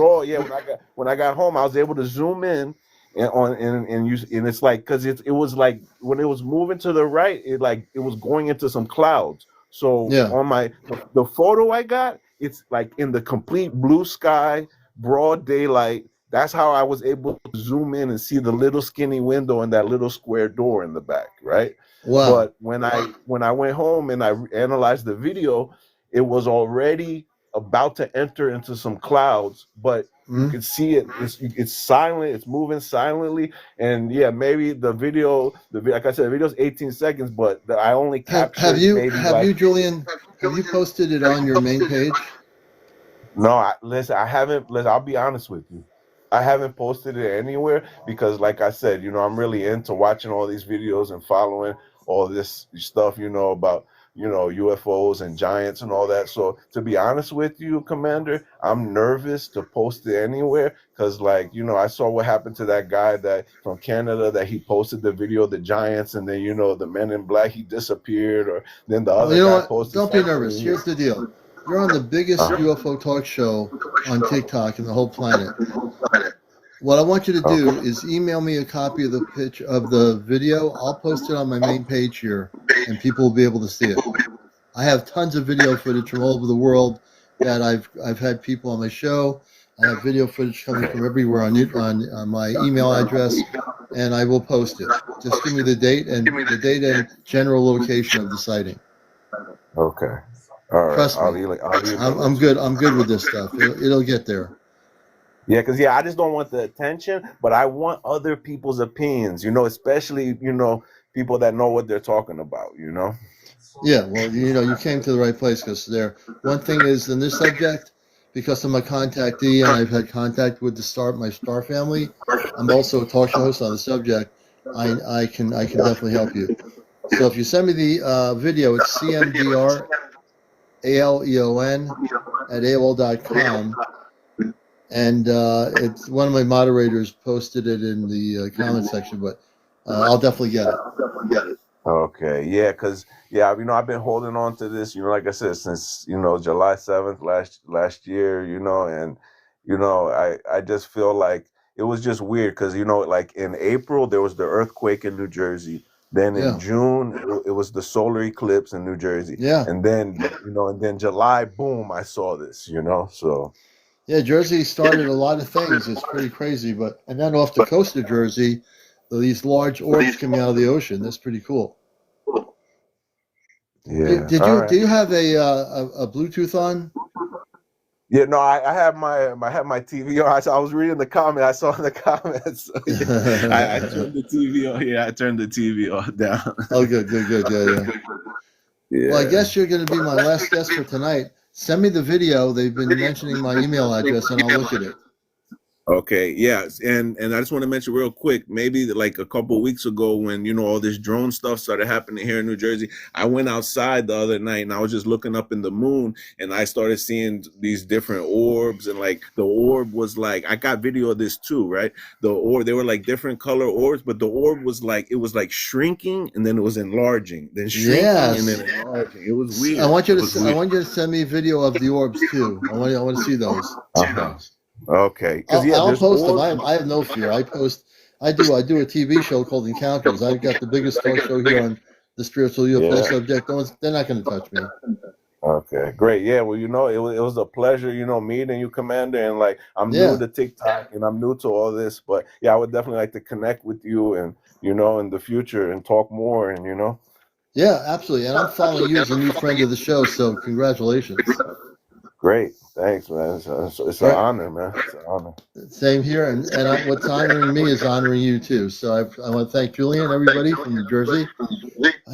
home, I was able to zoom in and it's because it was when it was moving to the right, it was going into some clouds. So on the photo I got, it's in the complete blue sky, broad daylight. That's how I was able to zoom in and see the little skinny window and that little square door in the back, right? Wow. But when I went home and I analyzed the video, it was already about to enter into some clouds, but you can see it. It's silent. It's moving silently. And yeah, maybe the video, like I said, the video's 18 seconds, but I only captured. Have you, Julian? Have you posted it on your main page? No, listen, I haven't. Listen, I'll be honest with you. I haven't posted it anywhere because, like I said, I'm really into watching all these videos and following all this stuff, about, UFOs and giants and all that. So to be honest with you, Commander, I'm nervous to post it anywhere because, I saw what happened to that guy that from Canada that he posted the video of the giants and then, the men in black, he disappeared, or then the other guy posted. Don't be nervous. Here's the deal. You're on the biggest UFO talk show on TikTok in the whole planet. What I want you to do is email me a copy of the video. I'll post it on my main page here, and people will be able to see it. I have tons of video footage from all over the world that I've had people on my show. I have video footage coming from everywhere on my email address, and I will post it. Just give me the date and general location of the sighting. Okay. All right. Trust me. I'm good. I'm good with this stuff. It'll get there. Yeah, because I just don't want the attention, but I want other people's opinions, especially, people that know what they're talking about, Yeah, well, you came to the right place because one thing is in this subject, because I'm a contactee and I've had contact with my star family, I'm also a talk show host on the subject. I can definitely help you. So if you send me the video, it's cmdraleon@aol.com. And it's one of my moderators posted it in the comment section, but I'll definitely get it. Okay, yeah, because I've been holding on to this, like I said, since July 7th last year, and I just feel like it was just weird because in April there was the earthquake in New Jersey. Then in June it was the solar eclipse in New Jersey. Yeah. And then and then July, boom, I saw this. So. Yeah, Jersey started a lot of things. It's pretty crazy, and then off the coast of Jersey, these large orbs coming out of the ocean. That's pretty cool. Yeah. Do you have a Bluetooth on? Yeah, no, I have my TV on. I was reading the comment. I saw in the comments. So yeah, I turned the TV on. Yeah, I turned the TV on down. Oh, good. Yeah. Well, I guess you're going to be my last guest for tonight. Send me the video. They've been mentioning my email address, and I'll look at it. Okay, yeah, and I just want to mention real quick, maybe a couple of weeks ago when all this drone stuff started happening here in New Jersey, I went outside the other night and I was just looking up in the moon and I started seeing these different orbs, and the orb was I got video of this too, right? The orb, they were different color orbs, but the orb was it was shrinking and then it was enlarging, then shrinking and then enlarging. It was weird. I want you to send me video of the orbs too. I want to see those. Okay, I'll post them. I have no fear. I do a TV show called Encounters. I've got the biggest talk show here on the spiritual UFO Yeah. subject. They're not going to touch me. Okay, great. Yeah, well, it was a pleasure, meeting you, Commander. And like, I'm new Yeah, to TikTok and I'm new to all this, but yeah, I would definitely like to connect with you and in the future and talk more and. yeah, absolutely. And I'm following you as a new friend of the show, so congratulations. Great, thanks, man. It's All an right, honor, man. It's an honor. same here. And what's honoring me is honoring you too. So I want to thank Julian, everybody from New Jersey.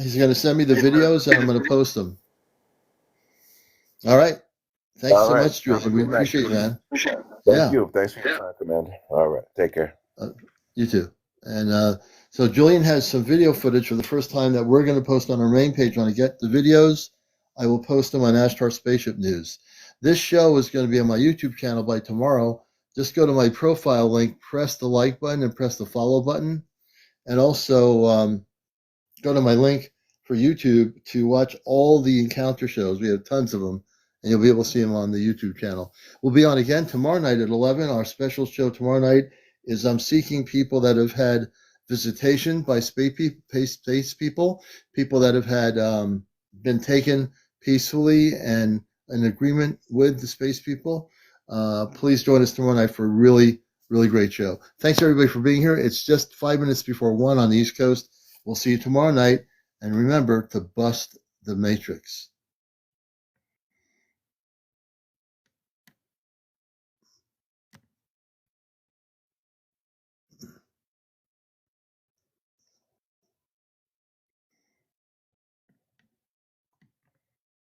He's going to send me the videos, and I'm going to post them. All right. Thanks All so right, much, have a Julian. We good night. appreciate you, man. Thank Yeah, you. Thanks for your time, Commander. All right, take care. uh, you too. And so Julian has some video footage for the first time that we're going to post on our main page. When I get the videos, I will post them on Ashtar Spaceship News. This show is going to be on my YouTube channel by tomorrow. Just go to my profile link, press the like button, and press the follow button. And also go to my link for YouTube to watch all the encounter shows. We have tons of them, and you'll be able to see them on the YouTube channel. We'll be on again tomorrow night at 11. Our special show tomorrow night is I'm seeking people that have had visitation by space people, people that have had been taken peacefully and in agreement with the space people. Please join us tomorrow night for a really, really great show. Thanks everybody for being here. It's just 5 minutes before 1 on the East Coast. We'll see you tomorrow night. And remember to bust the matrix.